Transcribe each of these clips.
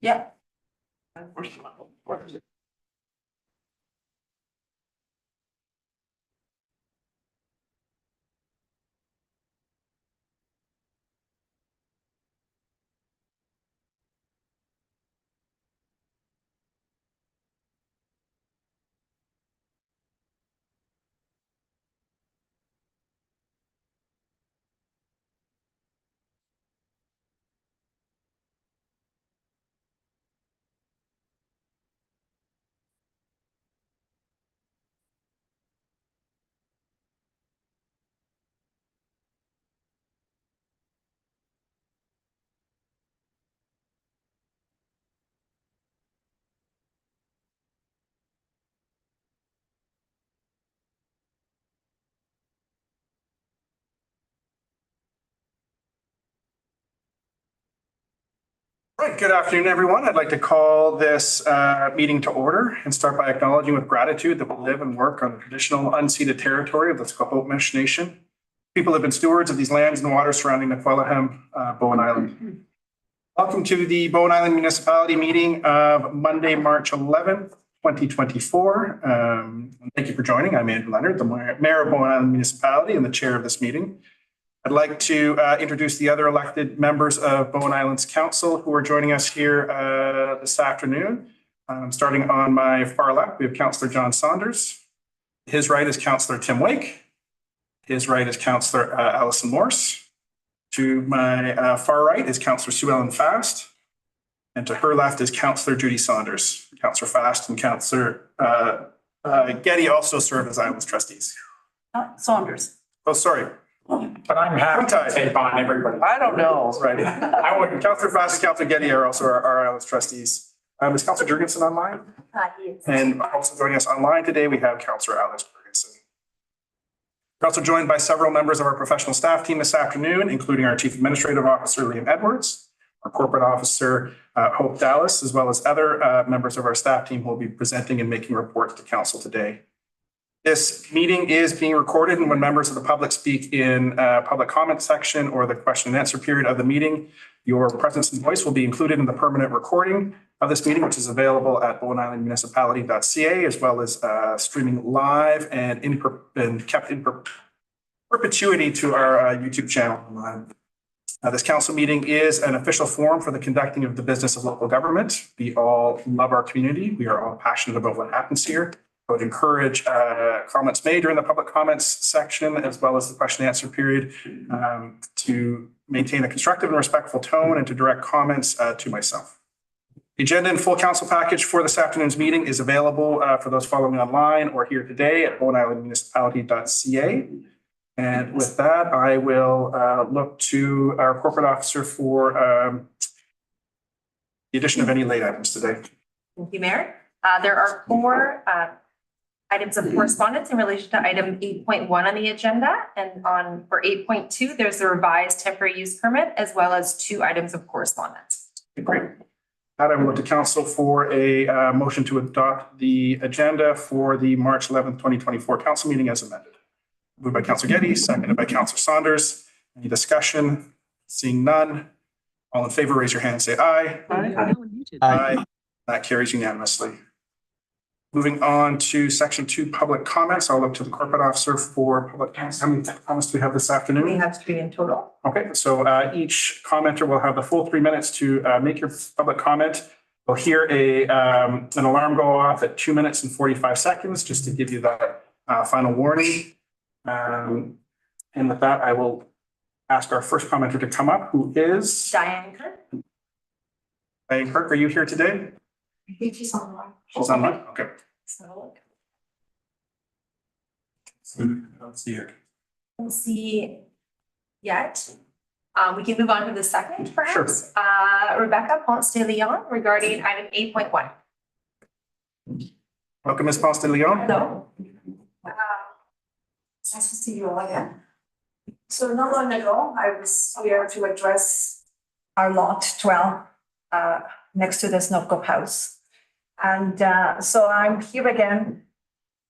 Yeah. Right, good afternoon, everyone. I'd like to call this meeting to order and start by acknowledging with gratitude that we live and work on the traditional unceded territory of the Squamish Nation. People have been stewards of these lands and waters surrounding the Quellahem, Bowen Island. Welcome to the Bowen Island Municipality meeting of Monday, March 11th, 2024. Thank you for joining. I'm Andrew Leonard, the Mayor of Bowen Island Municipality and the chair of this meeting. I'd like to introduce the other elected members of Bowen Island's Council who are joining us here this afternoon. Starting on my far left, we have Councillor John Saunders. His right is Councillor Tim Wake. His right is Councillor Alison Morse. To my far right is Councillor Sue Ellen Fast. And to her left is Councillor Judy Saunders. Councillor Fast and Councillor Getty also serve as Island's trustees. Saunders. Oh, sorry. But I'm happy to take on everybody. I don't know. Right. I wouldn't. Councillor Fast and Councillor Getty are also our Island's trustees. Is Councillor Jurgensen online? Yes. And also joining us online today, we have Councillor Alex Jurgensen. We're also joined by several members of our professional staff team this afternoon, including our Chief Administrative Officer, Liam Edwards, our Corporate Officer, Hope Dallas, as well as other members of our staff team who will be presenting and making reports to Council today. This meeting is being recorded, and when members of the public speak in public comment section or the question and answer period of the meeting, your presence and voice will be included in the permanent recording of this meeting, which is available at bowenislandmunicipality.ca, as well as streaming live and kept in perpetuity to our YouTube channel online. This council meeting is an official forum for the conducting of the business of local government. We all love our community. We are all passionate about what happens here. I would encourage comments made during the public comments section, as well as the question and answer period, to maintain a constructive and respectful tone and to direct comments to myself. The agenda and full council package for this afternoon's meeting is available for those following online or here today at bowenislandmunicipality.ca. And with that, I will look to our corporate officer for the addition of any late items today. Thank you, Mayor. There are four items of correspondence in relation to item 8.1 on the agenda, and for 8.2, there's the revised temporary use permit, as well as 2 items of correspondence. Great. I will look to council for a motion to adopt the agenda for the March 11th, 2024 council meeting as amended. Moved by Councillor Getty, seconded by Councillor Saunders. Any discussion? Seeing none. All in favor, raise your hand and say aye. Aye. Aye. That carries unanimously. Moving on to section 2, public comments. I'll look to the corporate officer for public comments. How many comments do we have this afternoon? We have 3 in total. Okay, so each commenter will have the full 3 minutes to make your public comment. We'll hear an alarm go off at 2 minutes and 45 seconds, just to give you that final warning. And with that, I will ask our first commenter to come up, who is Diane Kirk. Diane Kirk. Are you here today? I think she's online. She's online. Okay. Let's see here. We'll see yet. We can move on to the second, perhaps. Rebecca Ponce de Leon regarding item 8.1. Welcome, Ms. Ponce de Leon. Hello. Nice to see you all again. So not long ago, I was here to address our lot 12 next to the Snowcop house. And so I'm here again,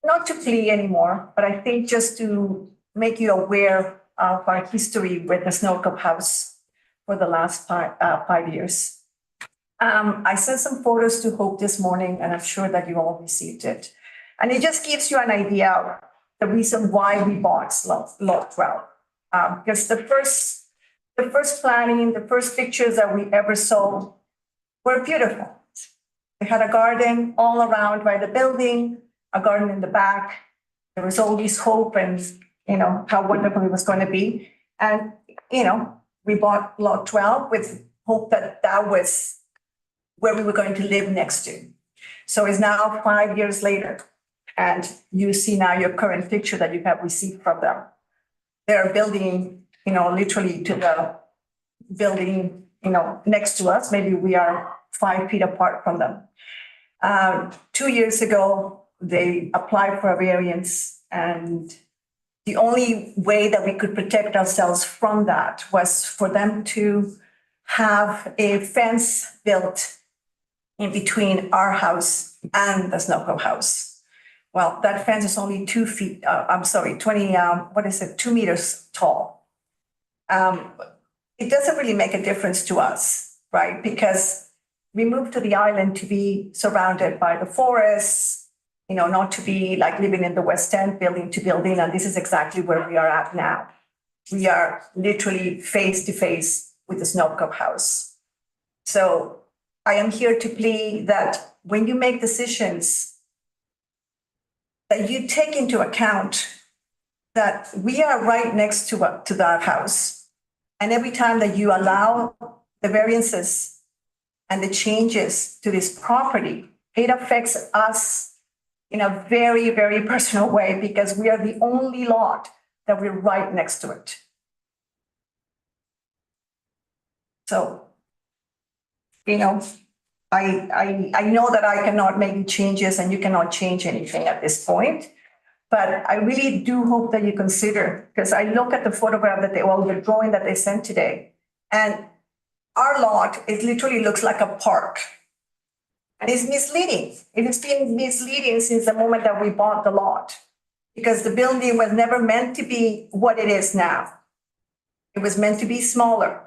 not to plea anymore, but I think just to make you aware of our history with the Snowcop house for the last 5 years. I sent some photos to Hope this morning, and I'm sure that you all received it. And it just gives you an idea of the reason why we bought lot 12. Because the first planning, the first pictures that we ever saw were beautiful. We had a garden all around by the building, a garden in the back. There was always hope and, how wonderful it was going to be. And, we bought lot 12 with hope that that was where we were going to live next to. So it's now 5 years later. And you see now your current picture that you have received from them. They're building, literally to the building, next to us. Maybe we are 5 feet apart from them. 2 years ago, they applied for a variance, and the only way that we could protect ourselves from that was for them to have a fence built in between our house and the Snowcove house. Well, that fence is only 2 feet, 2 meters tall. It doesn't really make a difference to us, right? Because we moved to the island to be surrounded by the forests, not to be like living in the West End, building to building, and this is exactly where we are at now. We are literally face to face with the Snowcove house. So I am here to plead that when you make decisions, that you take into account that we are right next to that house. And every time that you allow the variances and the changes to this property, it affects us in a very, very personal way, because we are the only lot that we're right next to it. So, I know that I cannot make changes and you cannot change anything at this point, but I really do hope that you consider, because I look at the photograph the drawing that they sent today, and our lot, it literally looks like a park. And it's misleading. It has been misleading since the moment that we bought the lot, because the building was never meant to be what it is now. It was meant to be smaller.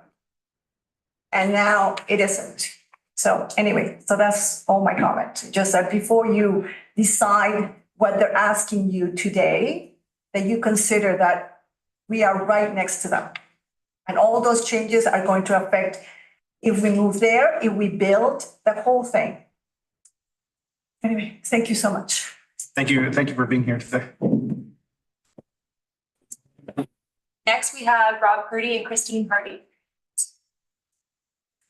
And now it isn't. So anyway, so that's all my comment. Just that before you decide what they're asking you today, that you consider that we are right next to them. And all those changes are going to affect if we move there, if we build, the whole thing. Anyway, thank you so much. Thank you for being here today. Next, we have Rob Purdy and Christine Hardy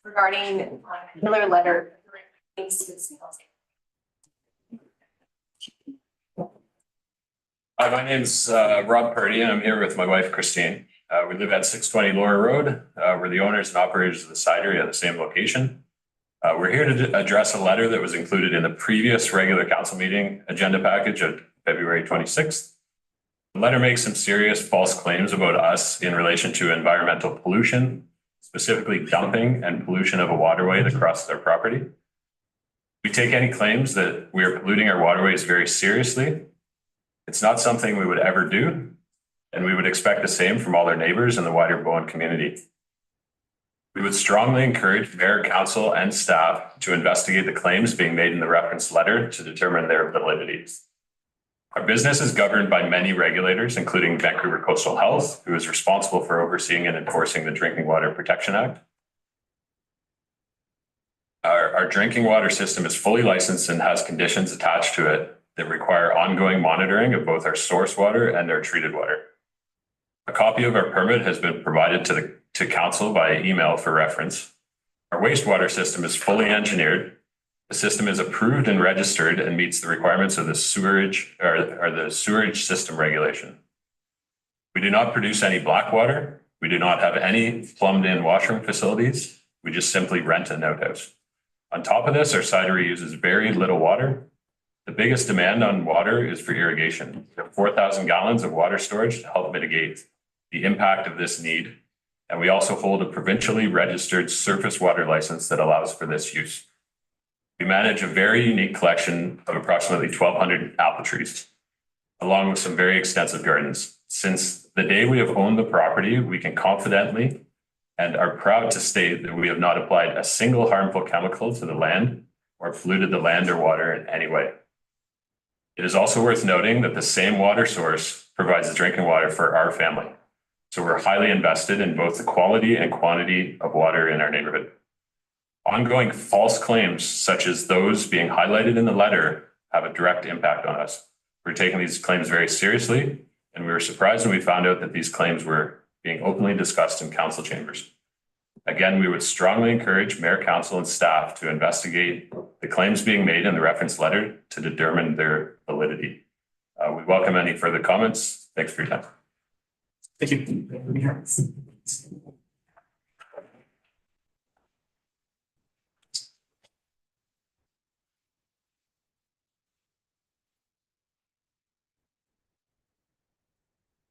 regarding Miller letter. Hi, my name's Rob Purdy, and I'm here with my wife, Christine. We live at 620 Laura Road. We're the owners and operators of the cidery at the same location. We're here to address a letter that was included in the previous regular council meeting agenda package of February 26th. The letter makes some serious false claims about us in relation to environmental pollution, specifically dumping and pollution of a waterway that crosses our property. We take any claims that we are polluting our waterways very seriously. It's not something we would ever do, and we would expect the same from all our neighbors in the wider Bowen community. We would strongly encourage mayor, council, and staff to investigate the claims being made in the reference letter to determine their validity. Our business is governed by many regulators, including Vancouver Coastal Health, who is responsible for overseeing and enforcing the Drinking Water Protection Act. Our drinking water system is fully licensed and has conditions attached to it that require ongoing monitoring of both our source water and our treated water. A copy of our permit has been provided to council via email for reference. Our wastewater system is fully engineered. The system is approved and registered and meets the requirements of the sewerage or the sewerage system regulation. We do not produce any black water. We do not have any plumbed in washroom facilities. We just simply rent an outhouse. On top of this, our cidery uses very little water. The biggest demand on water is for irrigation. We have 4,000 gallons of water storage to help mitigate the impact of this need. And we also hold a provincially registered surface water license that allows for this use. We manage a very unique collection of approximately 1,200 apple trees, along with some very extensive gardens. Since the day we have owned the property, we can confidently and are proud to state that we have not applied a single harmful chemical to the land or polluted the land or water in any way. It is also worth noting that the same water source provides the drinking water for our family. So we're highly invested in both the quality and quantity of water in our neighborhood. Ongoing false claims, such as those being highlighted in the letter, have a direct impact on us. We're taking these claims very seriously, and we were surprised when we found out that these claims were being openly discussed in council chambers. Again, we would strongly encourage mayor, council, and staff to investigate the claims being made in the reference letter to determine their validity. We welcome any further comments. Thanks for your time. Thank you.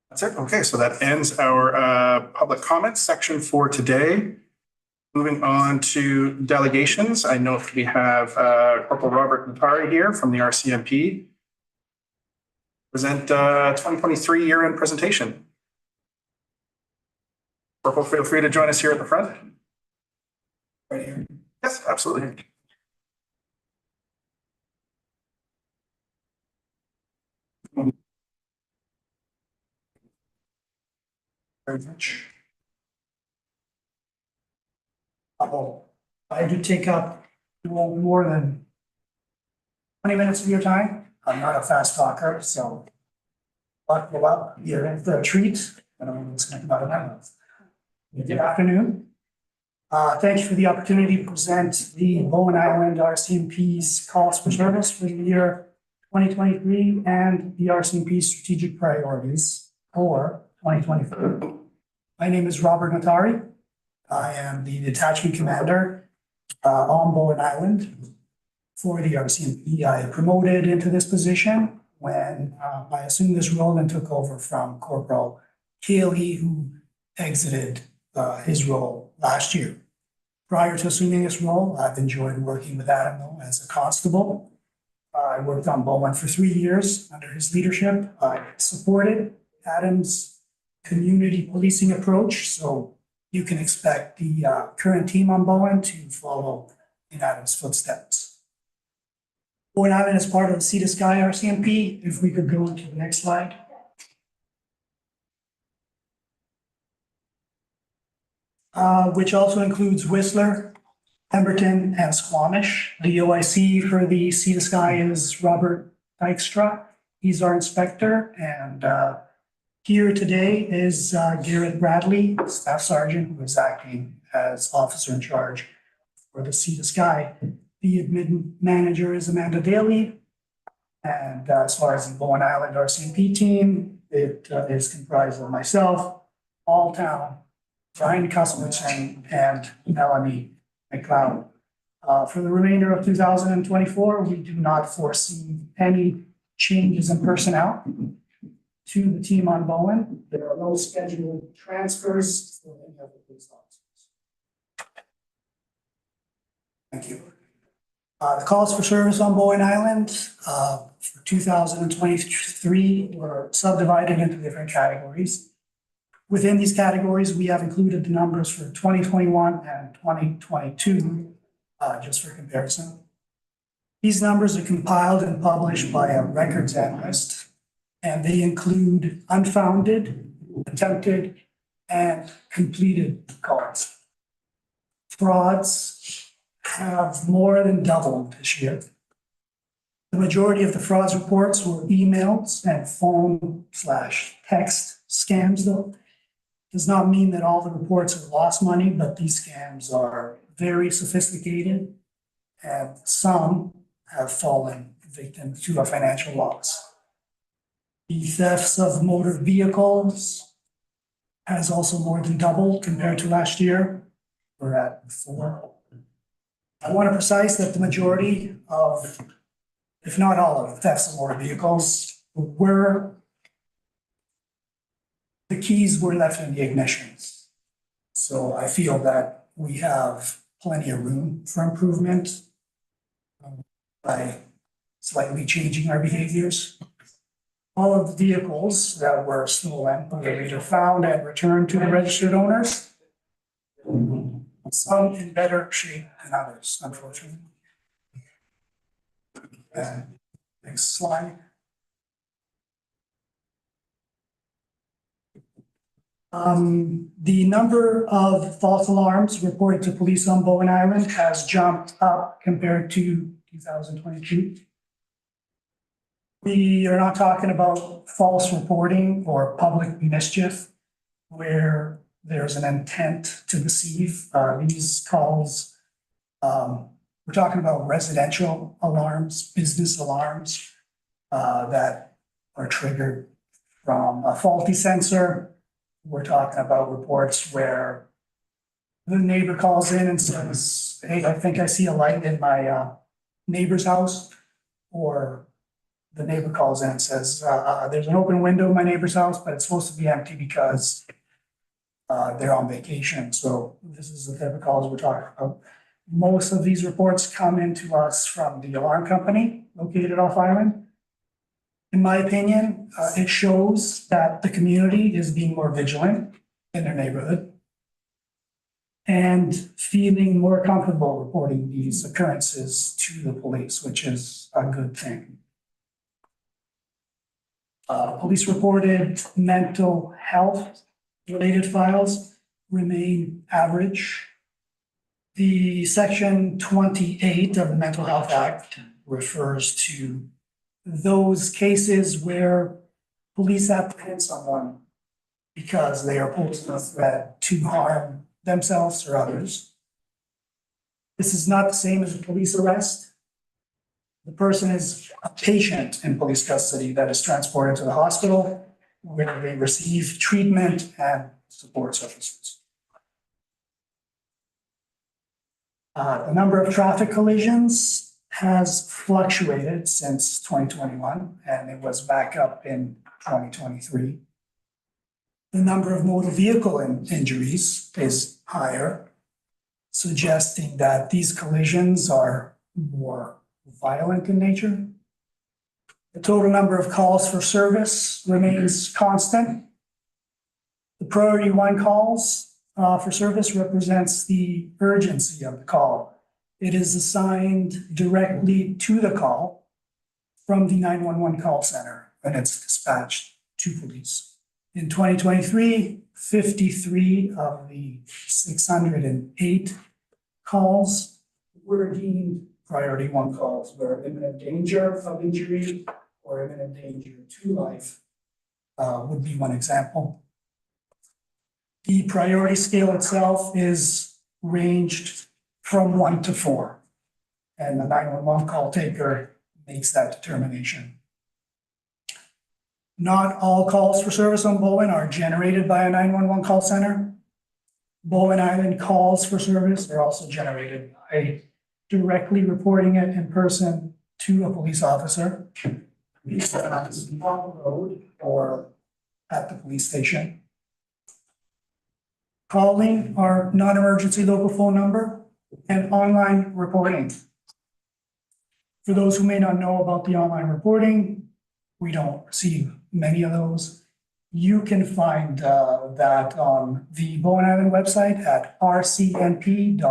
That's it. Okay, so that ends our public comments section for today. Moving on to delegations. I know we have Corporal Robert Natari here from the RCMP. Present 2023 year-end presentation. Corporal, feel free to join us here at the front. Right here. Yes, absolutely. Very much. I do take up more than 20 minutes of your time. I'm not a fast talker, so buckle up, you're in for a treat. I don't know what's going to come out of my mouth. Good afternoon. Thank you for the opportunity to present the Bowen Island RCMP's calls for service for the year 2023 and the RCMP strategic priorities for 2024. My name is Robert Natari. I am the detachment commander on Bowen Island for the RCMP. I promoted into this position when I assumed this role and took over from Corporal Haley, who exited his role last year. Prior to assuming this role, I've enjoyed working with Adam though as a constable. I worked on Bowen for 3 years under his leadership. I supported Adam's community policing approach, so you can expect the current team on Bowen to follow in Adam's footsteps. Bowen Island is part of the Sea to Sky RCMP. If we could go into the next slide. Which also includes Whistler, Pemberton, and Squamish. The OIC for the Sea to Sky is Robert Dykstra. He's our inspector, and here today is Garrett Bradley, Staff Sergeant, who is acting as officer in charge for the Sea to Sky. The admin manager is Amanda Daly. And as far as the Bowen Island RCMP team, it is comprised of myself, Alltown, Brian Cuthbertson, and Melanie McLeod. For the remainder of 2024, we do not foresee any changes in personnel to the team on Bowen. There are no scheduled transfers for any of the police officers. Thank you. The calls for service on Bowen Island for 2023 were subdivided into different categories. Within these categories, we have included the numbers for 2021 and 2022, just for comparison. These numbers are compiled and published by a records analyst, and they include unfounded, attempted, and completed calls. Frauds have more than doubled this year. The majority of the frauds reports were emails and phone/text scams, though. Does not mean that all the reports have lost money, but these scams are very sophisticated, and some have fallen victim to a financial loss. The thefts of motor vehicles has also more than doubled compared to last year. We're at 4. I want to precise that the majority of, if not all of the thefts of motor vehicles were the keys were left in the ignitions. So I feel that we have plenty of room for improvement by slightly changing our behaviors. All of the vehicles that were stolen were either found and returned to the registered owners, some in better shape than others, unfortunately. Next slide. The number of false alarms reported to police on Bowen Island has jumped up compared to 2022. We are not talking about false reporting or public mischief where there's an intent to deceive. These calls, we're talking about residential alarms, business alarms that are triggered from a faulty sensor. We're talking about reports where the neighbor calls in and says, hey, I think I see a light in my neighbor's house. Or the neighbor calls in and says, there's an open window in my neighbor's house, but it's supposed to be empty because they're on vacation. So this is the type of calls we're talking about. Most of these reports come into us from the alarm company located off island. In my opinion, it shows that the community is being more vigilant in their neighborhood and feeling more comfortable reporting these occurrences to the police, which is a good thing. Police reported mental health related files remain average. The section 28 of the Mental Health Act refers to those cases where police apprehend someone because they are posing a threat to harm themselves or others. This is not the same as a police arrest. The person is a patient in police custody that is transported to the hospital where they receive treatment and support services. The number of traffic collisions has fluctuated since 2021, and it was back up in 2023. The number of motor vehicle injuries is higher, suggesting that these collisions are more violent in nature. The total number of calls for service remains constant. The priority 1 calls for service represents the urgency of the call. It is assigned directly to the call from the 911 call center and it's dispatched to police. In 2023, 53 of the 608 calls were deemed priority 1 calls where imminent danger of injury or imminent danger to life would be one example. The priority scale itself is ranged from 1 to 4, and the 911 call taker makes that determination. Not all calls for service on Bowen are generated by a 911 call center. Bowen Island calls for service are also generated by directly reporting it in person to a police officer, on the road or at the police station. Calling our non-emergency local phone number and online reporting. For those who may not know about the online reporting, we don't receive many of those. You can find that on the Bowen Island website at rcnp.ca.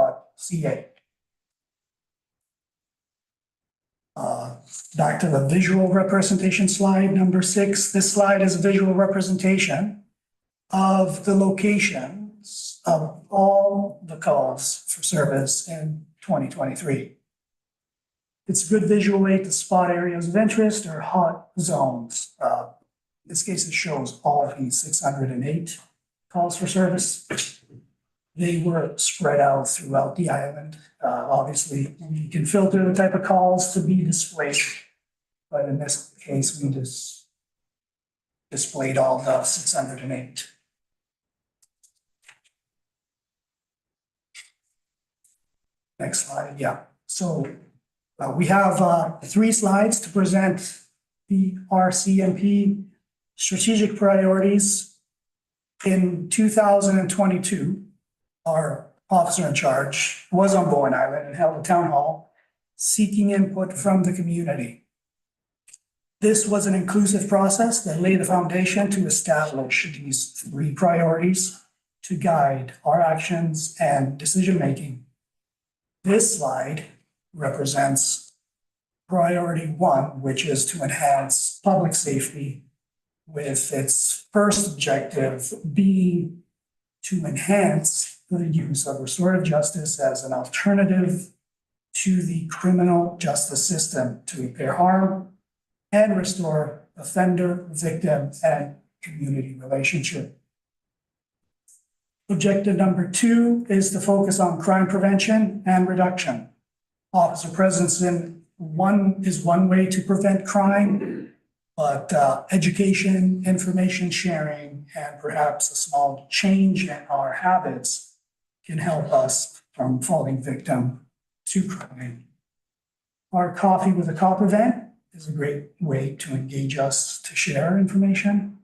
Back to the visual representation slide, number 6. This slide is a visual representation of the locations of all the calls for service in 2023. It's a good visual way to spot areas of interest or hot zones. In this case, it shows all of these 608 calls for service. They were spread out throughout the island. Obviously, we can filter the type of calls to be displayed, but in this case, we just displayed all the 608. Next slide, yeah. So we have 3 slides to present the RCMP strategic priorities. In 2022, our officer in charge was on Bowen Island and held a town hall seeking input from the community. This was an inclusive process that laid the foundation to establish these 3 priorities to guide our actions and decision-making. This slide represents priority one, which is to enhance public safety, with its first objective being to enhance the use of restorative justice as an alternative to the criminal justice system to repair harm and restore offender, victim, and community relationship. Objective number two is to focus on crime prevention and reduction. Officer presence in one way to prevent crime, but education, information sharing, and perhaps a small change in our habits can help us from falling victim to crime. Our Coffee with a Cop event is a great way to engage us to share information.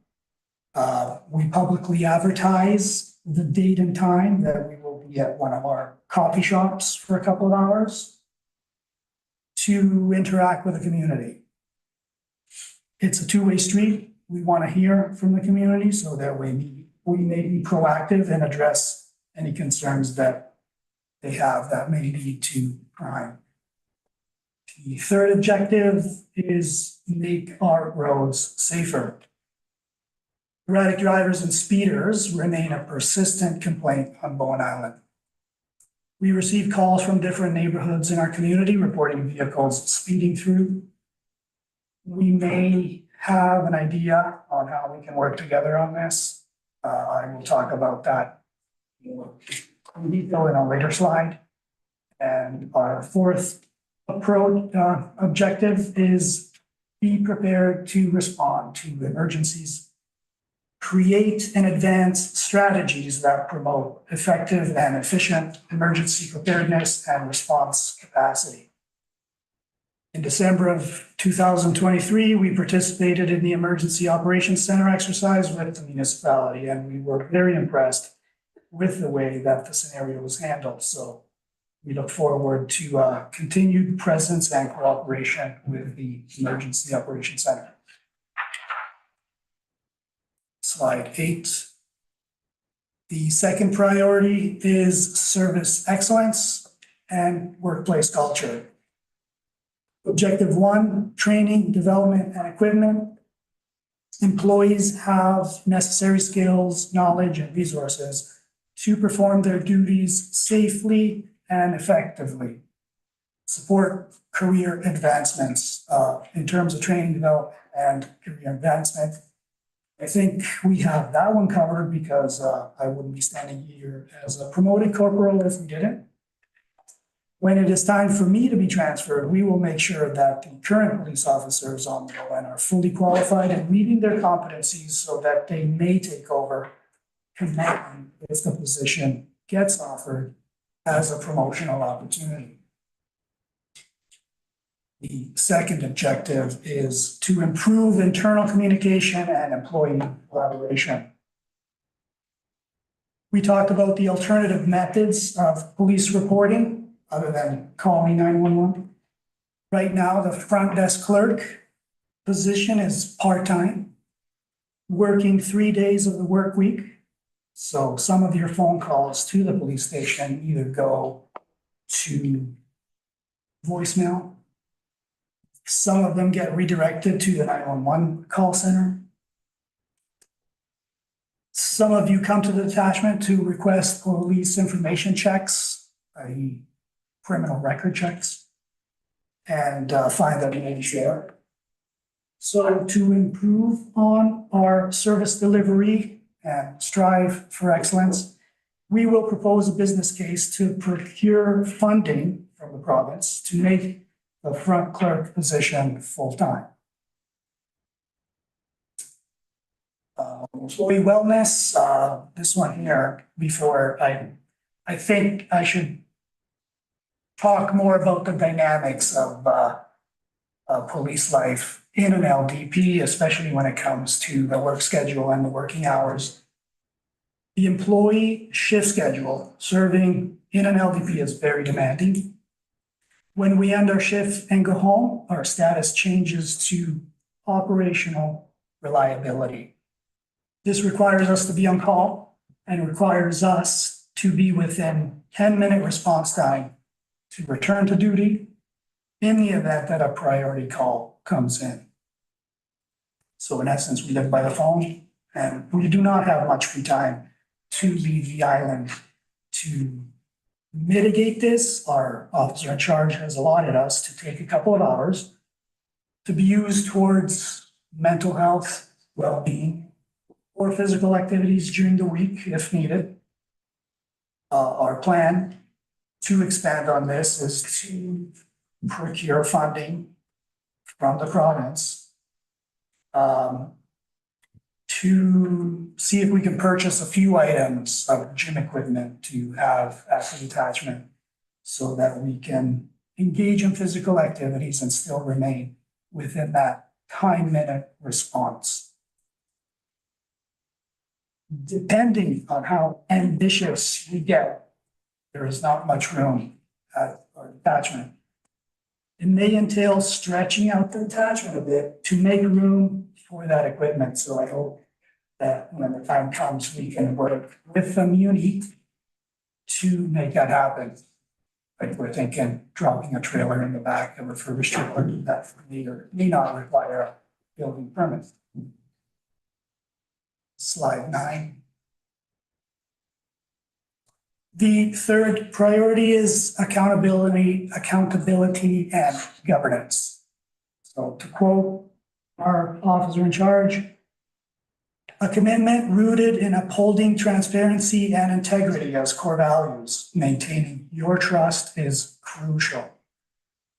We publicly advertise the date and time that we will be at one of our coffee shops for a couple of hours to interact with the community. It's a two-way street. We want to hear from the community so that we may be proactive and address any concerns that they have that may lead to crime. The third objective is make our roads safer. Erratic drivers and speeders remain a persistent complaint on Bowen Island. We receive calls from different neighborhoods in our community reporting vehicles speeding through. We may have an idea on how we can work together on this. I will talk about that in detail in a later slide. And our fourth objective is be prepared to respond to emergencies. Create and advance strategies that promote effective and efficient emergency preparedness and response capacity. In December of 2023, we participated in the Emergency Operations Center exercise with the municipality, and we were very impressed with the way that the scenario was handled. So we look forward to continued presence and cooperation with the Emergency Operations Center. Slide 8. The second priority is service excellence and workplace culture. Objective 1, training, development, and equipment. Employees have necessary skills, knowledge, and resources to perform their duties safely and effectively. Support career advancements in terms of training, development, and career advancement. I think we have that one covered because I wouldn't be standing here as a promoted corporal if we didn't. When it is time for me to be transferred, we will make sure that the current police officers on the ON are fully qualified and meeting their competencies so that they may take over command if the position gets offered as a promotional opportunity. The second objective is to improve internal communication and employee collaboration. We talked about the alternative methods of police reporting other than calling 911. Right now, the front desk clerk position is part-time, working 3 days of the work week. So some of your phone calls to the police station either go to voicemail. Some of them get redirected to the 911 call center. Some of you come to the detachment to request police information checks, i.e. criminal record checks, and find that names there. So to improve on our service delivery and strive for excellence, we will propose a business case to procure funding from the province to make the front clerk position full-time. Employee wellness, this one here, before I think I should talk more about the dynamics of police life in an LDP, especially when it comes to the work schedule and the working hours. The employee shift schedule serving in an LDP is very demanding. When we end our shift and go home, our status changes to operational reliability. This requires us to be on call and requires us to be within 10-minute response time to return to duty in the event that a priority call comes in. So in essence, we live by the phone and we do not have much free time to leave the island. To mitigate this, our officer in charge has allotted us to take a couple of hours to be used towards mental health, well-being, or physical activities during the week if needed. Our plan to expand on this is to procure funding from the province to see if we can purchase a few items of gym equipment to have as an attachment so that we can engage in physical activities and still remain within that time-minute response. Depending on how ambitious we get, there is not much room at our attachment. It may entail stretching out the attachment a bit to make room for that equipment. So I hope that when the time comes, we can work with the Muni to make that happen. Like we're thinking dropping a trailer in the back, a refurbished trailer that may not require a building permit. Slide 9. The third priority is accountability and governance. So to quote our officer in charge, a commitment rooted in upholding transparency and integrity as core values. Maintaining your trust is crucial.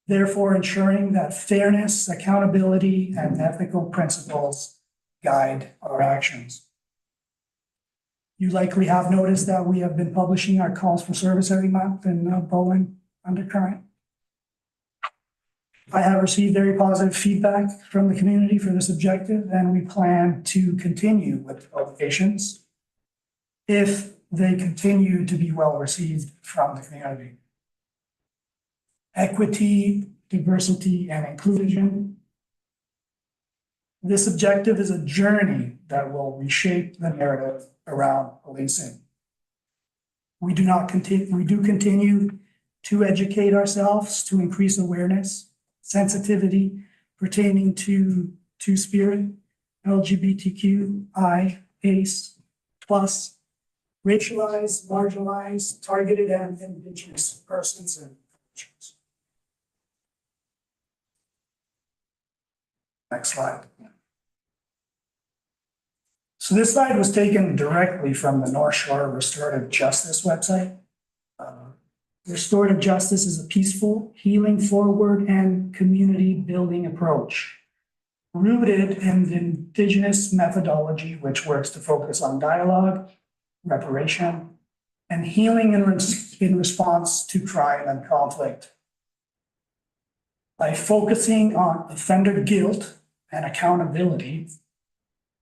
Therefore, ensuring that fairness, accountability, and ethical principles guide our actions. You likely have noticed that we have been publishing our calls for service every month in Bowen Undercurrent. I have received very positive feedback from the community for this objective, and we plan to continue with the publications if they continue to be well received from the community. Equity, diversity, and inclusion. This objective is a journey that will reshape the narrative around policing. We do continue to educate ourselves to increase awareness, sensitivity pertaining to Two-Spirit, LGBTQI, ACE, plus, racialized, marginalized, targeted, and Indigenous persons and cultures. Next slide. So this slide was taken directly from the North Shore Restorative Justice website. Restorative justice is a peaceful, healing forward, and community building approach rooted in the Indigenous methodology, which works to focus on dialogue, reparation, and healing in response to crime and conflict. By focusing on offender guilt and accountability,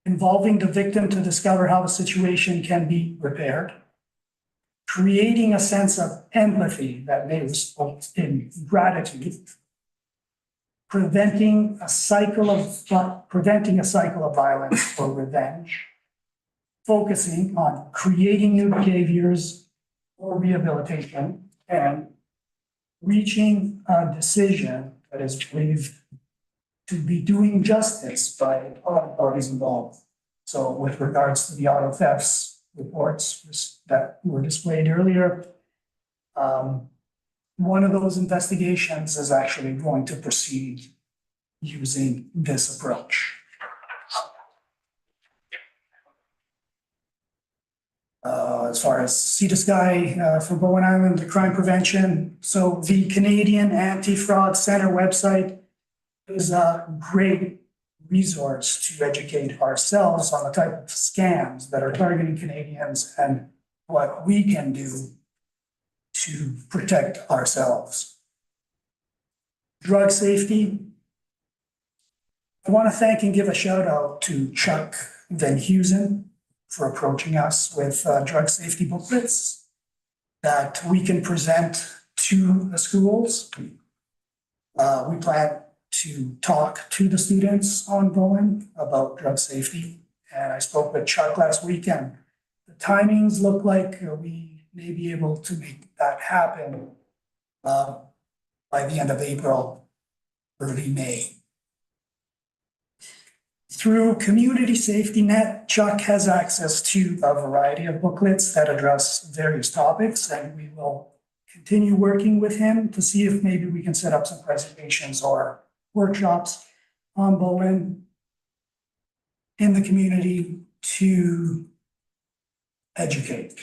involving the victim to discover how the situation can be repaired, creating a sense of empathy that may result in gratitude, preventing a cycle of violence or revenge, focusing on creating new behaviors or rehabilitation, and reaching a decision that is believed to be doing justice by all parties involved. So with regards to the auto thefts reports that were displayed earlier, one of those investigations is actually going to proceed using this approach. As far as Sea to Sky for Bowen Island, the crime prevention, so the Canadian Anti-Fraud Center website is a great resource to educate ourselves on the type of scams that are targeting Canadians and what we can do to protect ourselves. Drug safety. I want to thank and give a shout out to Chuck Van Heusen for approaching us with drug safety booklets that we can present to the schools. We plan to talk to the students on Bowen about drug safety. And I spoke with Chuck last weekend. The timings look like we may be able to make that happen by the end of April, early May. Through Community Safety Net, Chuck has access to a variety of booklets that address various topics, and we will continue working with him to see if maybe we can set up some presentations or workshops on Bowen in the community to educate.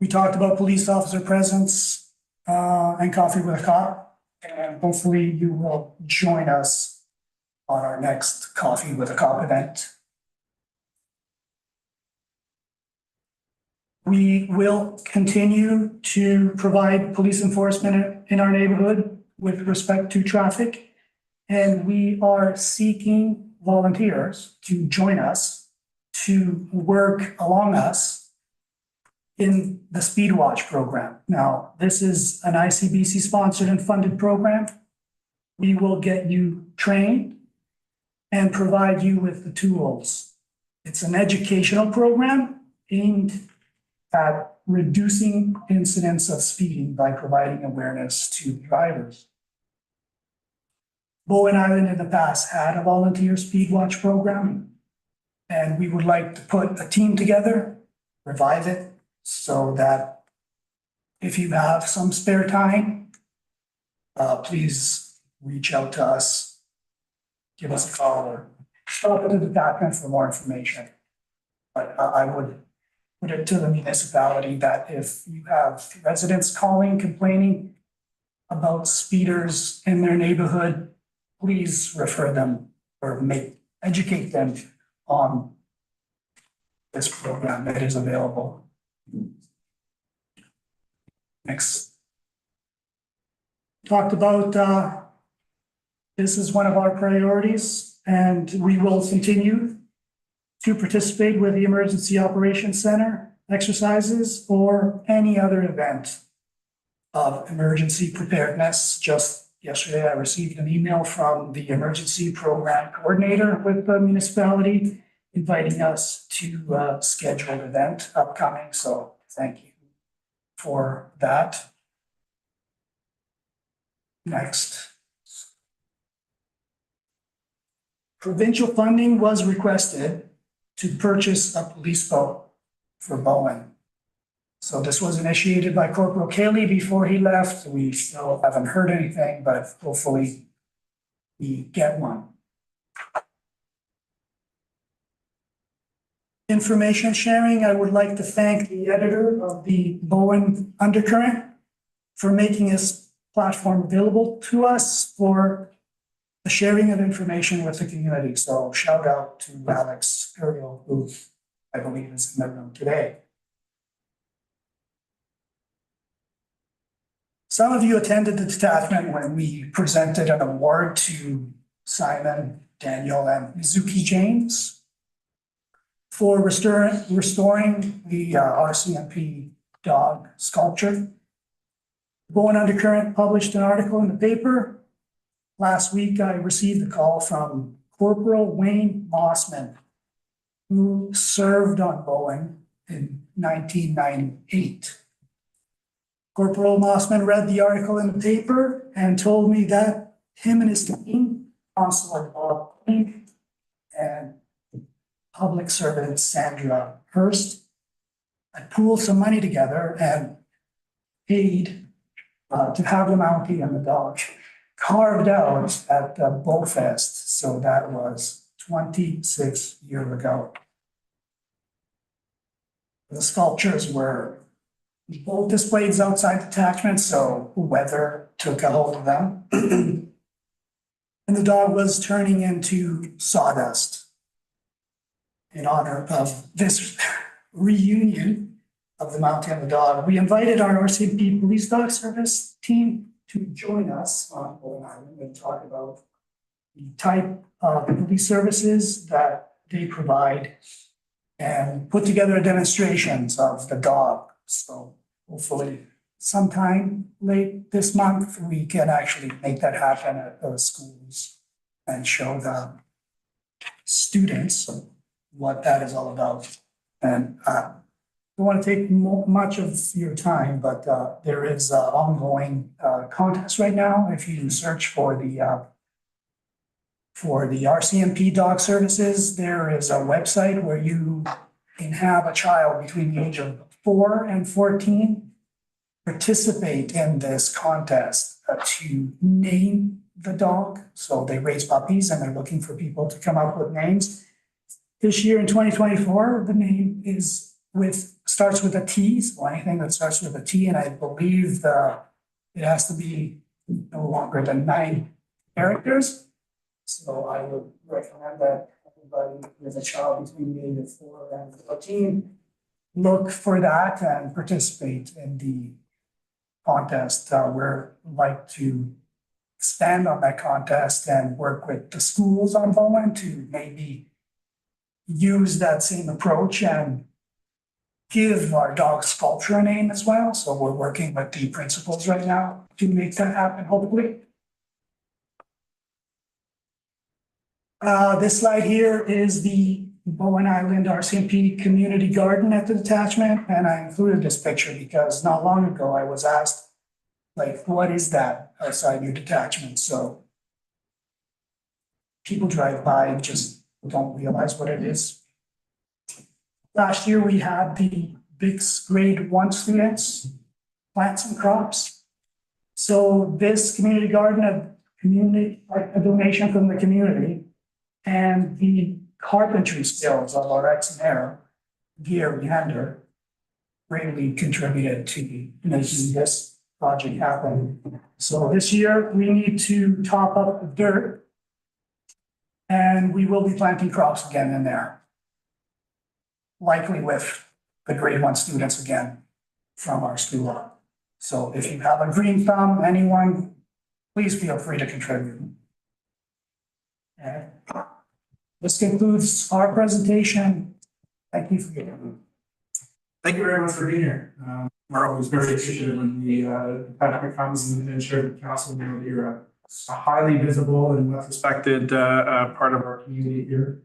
We talked about police officer presence and coffee with a cop, and hopefully you will join us on our next Coffee with a Cop event. We will continue to provide police enforcement in our neighborhood with respect to traffic. And we are seeking volunteers to join us, to work along us in the Speed Watch program. Now, this is an ICBC sponsored and funded program. We will get you trained and provide you with the tools. It's an educational program aimed at reducing incidents of speeding by providing awareness to drivers. Bowen Island in the past had a volunteer speed watch program, and we would like to put a team together, revive it, so that if you have some spare time, please reach out to us. Give us a call or stop at the department for more information. But I would put it to the municipality that if you have residents calling, complaining about speeders in their neighborhood, please refer them or educate them on this program that is available. Next. Talked about this is one of our priorities, and we will continue to participate with the Emergency Operations Center exercises or any other event of emergency preparedness. Just yesterday, I received an email from the emergency program coordinator with the municipality inviting us to schedule an event upcoming. So thank you for that. Next. Provincial funding was requested to purchase a police boat for Bowen. So this was initiated by Corporal Cayley before he left. We still haven't heard anything, but hopefully we get one. Information sharing, I would like to thank the editor of the Bowen Undercurrent for making this platform available to us for the sharing of information with the community. So shout out to Alex Ariel, who I believe is in the room today. Some of you attended the detachment when we presented an award to Simon, Daniel, and Mizuki James for restoring the RCMP dog sculpture. Bowen Undercurrent published an article in the paper. Last week, I received a call from Corporal Wayne Mossman, who served on Bowen in 1998. Corporal Mossman read the article in the paper and told me that him and his team, Constable Bob King and public servant Sandra Hurst, had pooled some money together and paid to have the Mountie and the dog carved out at the Bowfest. So that was 26 years ago. The sculptures were both displays outside the detachment, so weather took a hold of them. And the dog was turning into sawdust in honor of this reunion of the Mountie and the dog. We invited our RCMP Police Dog Service team to join us on Bowen Island and talk about the type of police services that they provide and put together demonstrations of the dog. So hopefully sometime late this month, we can actually make that happen at those schools and show the students what that is all about. And don't want to take much of your time, but there is an ongoing contest right now. If you search for the RCMP Dog Services, there is a website where you can have a child between the age of 4 and 14 participate in this contest to name the dog. So they raise puppies and they're looking for people to come up with names. This year in 2024, the name starts with a T, so anything that starts with a T, and I believe it has to be no longer than 9 characters. So I would recommend that everybody with a child between the age of 4 and 14 look for that and participate in the contest. We're like to expand on that contest and work with the schools on Bowen to maybe use that same approach and give our dog sculpture a name as well. So we're working with the principals right now to make that happen, hopefully. This slide here is the Bowen Island RCMP Community Garden at the detachment, and I included this picture because not long ago I was asked, like, what is that outside your detachment? So people drive by and just don't realize what it is. Last year, we had the BICS grade 1 students plant some crops. So this community garden, a donation from the community, and the carpentry skills of our ex-mayor, Gary Hander, greatly contributed to making this project happen. So this year, we need to top up the dirt, and we will be planting crops again in there. Likely with the grade 1 students again from our school. So if you have a green thumb, anyone, please feel free to contribute. And this concludes our presentation. Thank you for your time. Thank you very much for being here. We're always very appreciative when the detachment comes and share with the council. You know, you're a highly visible and well-respected part of our community here.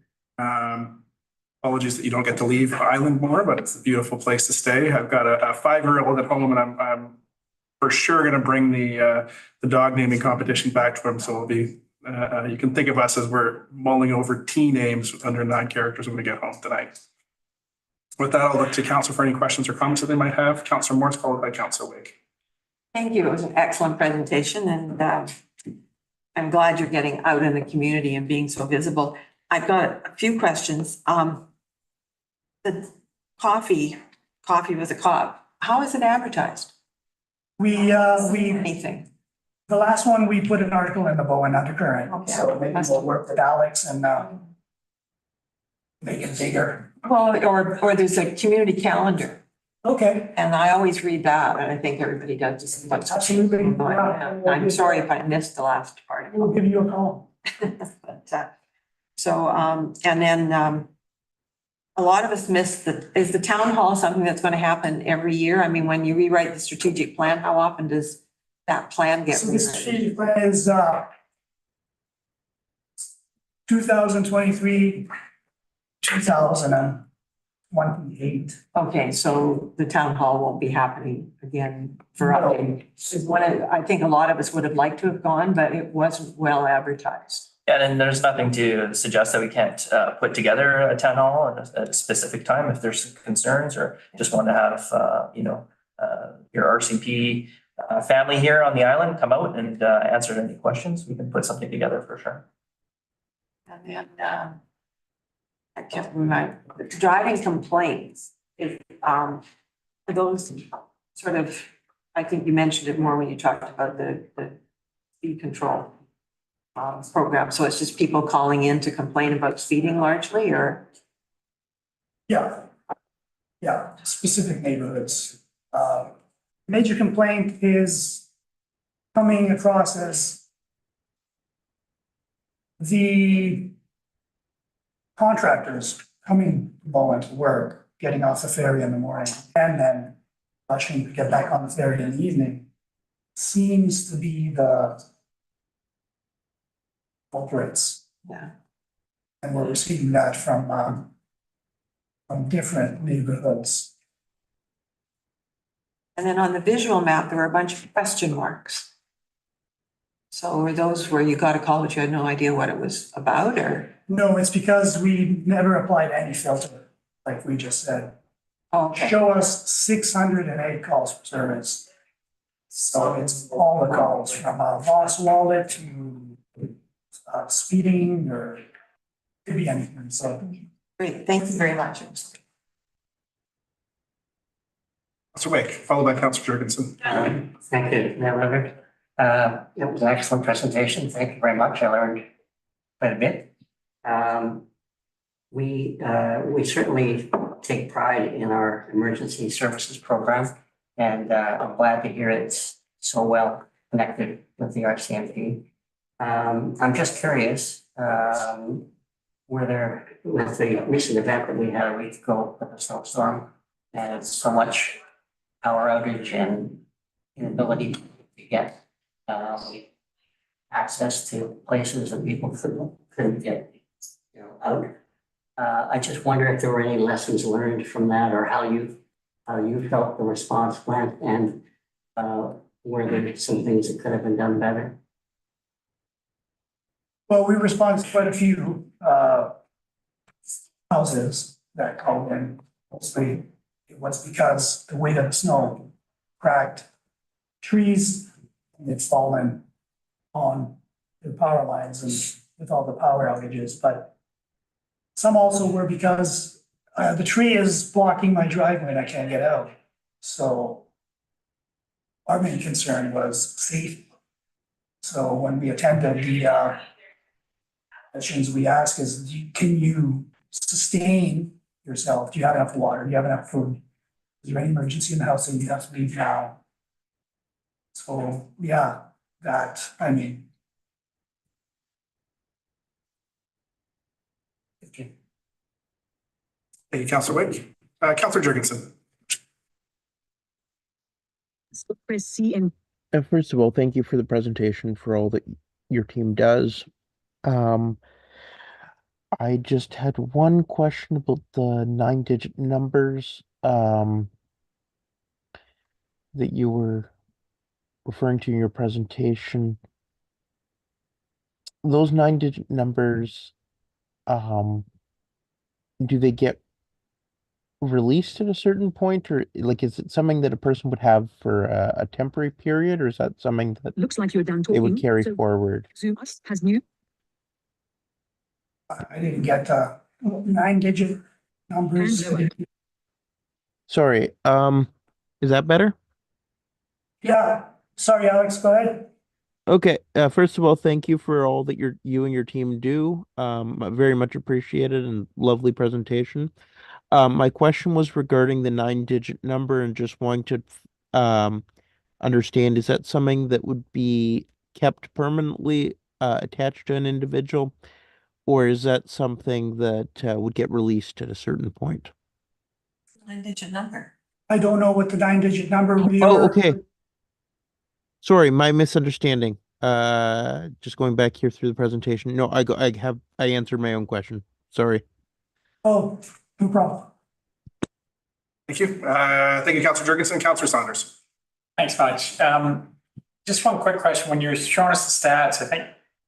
Apologies that you don't get to leave Island more, but it's a beautiful place to stay. I've got a 5-year-old at home, and I'm for sure going to bring the dog naming competition back to him. So it'll be you can think of us as we're mulling over T names with under 9 characters when we get home tonight. With that, I'll look to council for any questions or comments that they might have. Councillor Morse, followed by Councillor Wake. Thank you. It was an excellent presentation, and I'm glad you're getting out in the community and being so visible. I've got a few questions. The coffee with a cop, how is it advertised? Anything? The last one, we put an article in the Bowen Undercurrent, Okay. so maybe we'll work with Alex and make it bigger. Well, or there's a community calendar, Okay, and I always read that, and I think everybody does just what's absolutely. going on. I'm sorry if I missed the last part. We'll give you a call. But, and then, a lot of us miss is the town hall something that's going to happen every year? I mean, when you rewrite the strategic plan, how often does that plan get So the rewritten? strategic plan is 2023, 2028. Okay, so the town hall won't be happening again for No. update. I think a lot of us would have liked to have gone, but it wasn't well advertised. Yeah, and there's nothing to suggest that we can't put together a town hall at a specific time if there's concerns or just want to have, your RCP family here on the island come out and answer any questions. We can put something together for sure. And then, I can't remember, driving complaints, if, for those sort of, I think you mentioned it more when you talked about the speed control program. So it's just people calling in to complain about speeding largely, or? Yeah. Yeah, specific neighborhoods. Major complaint is coming across as the contractors coming to Bowen to work, getting off the ferry in the morning, and then rushing to get back on the ferry in the evening seems to be the culprits. Yeah. And we're receiving that from from different neighborhoods. And then on the visual map, there were a bunch of question marks. So were those where you got a call, but you had no idea what it was about, or? No, it's because we never applied any filter, like we just said. Oh, okay. Show us 608 calls for service. So it's all the calls from a lost wallet to speeding or could be anything, so. Great, thank you very much. Councillor Wake, followed by Councillor Jurgensen. Thank you, Mayor Leonard. It was an excellent presentation. Thank you very much. I learned quite a bit. We certainly take pride in our emergency services program, and I'm glad to hear it's so well connected with the RCMP. I'm just curious, were there, with the recent event that we had a week ago with the snowstorm, and so much power outage and inability to get access to places that people couldn't get, out. I just wonder if there were any lessons learned from that, or how you felt the response went, and were there some things that could have been done better? Well, we responded to quite a few houses that called in. Mostly it was because the weight of the snow cracked trees and it's fallen on the power lines and with all the power outages. But some also were because the tree is blocking my driveway and I can't get out. So our main concern was safety. So when we attended the questions we ask is, can you sustain yourself? Do you have enough water? Do you have enough food? Is there any emergency in the house that you have to leave now? So, yeah, that, I mean. Thank you, Councillor Wake. Councillor Jurgensen. Press C and First of all, thank you for the presentation, for all that your team does. I just had one question about the 9-digit numbers that you were referring to in your presentation. Those 9-digit numbers, do they get released at a certain point, or like is it something that a person would have for a temporary period, or is that something that looks like you're done they talking. would carry So forward? Zoom us has new. I didn't get 9-digit numbers. Hand Sorry, is that better? Yeah, sorry, Alex, go ahead. Okay, first of all, thank you for all that you and your team do. Very much appreciated and lovely presentation. My question was regarding the 9-digit number and just wanting to understand, is that something that would be kept permanently attached to an individual, or is that something that would get released at a certain point? 9-digit number. I don't know what the 9-digit number we Oh, are. okay. Sorry, my misunderstanding. Just going back here through the presentation. No, I answered my own question. Sorry. Oh, no problem. Thank you. Thank you, Councillor Jurgensen. Councillor Saunders. Thanks much. Just one quick question. When you're showing us the stats, I think,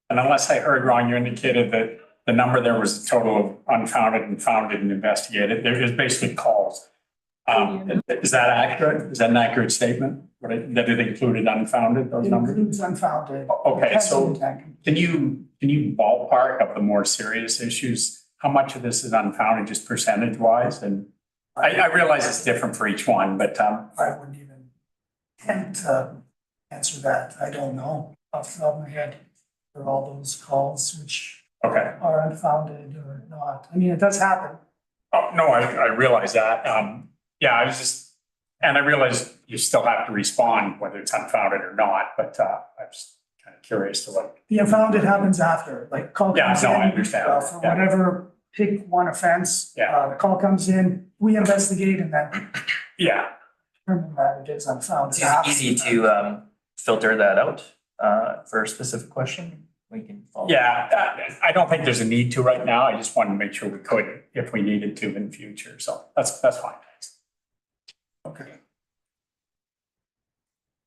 and unless I heard wrong, you indicated that the number there was a total of unfounded and founded and investigated. There is basically calls. Is that accurate? Is that an accurate statement? That it included unfounded, those It numbers? includes unfounded. Okay, so Testing. can you ballpark of the more serious issues? How much of this is unfounded, just percentage wise? And I realize it's different for each one, but I wouldn't even attempt to answer that. I don't know off the top of my head for all those calls which okay. are unfounded or not. I mean, it does happen. Oh, no, I realize that. Yeah, I was just, and I realize you still have to respond whether it's unfounded or not, but I'm just kind of curious to what. The unfounded happens after, like call Yeah, comes no, in. I understand. For Yeah. whatever, pick one offense. Yeah. The call comes in, we investigate and then Yeah, determine that it is unfounded. It's easy to filter that out for a specific question. we can follow. Yeah, I don't think there's a need to right now. I just wanted to make sure we could if we needed to in the future. So that's fine. Okay.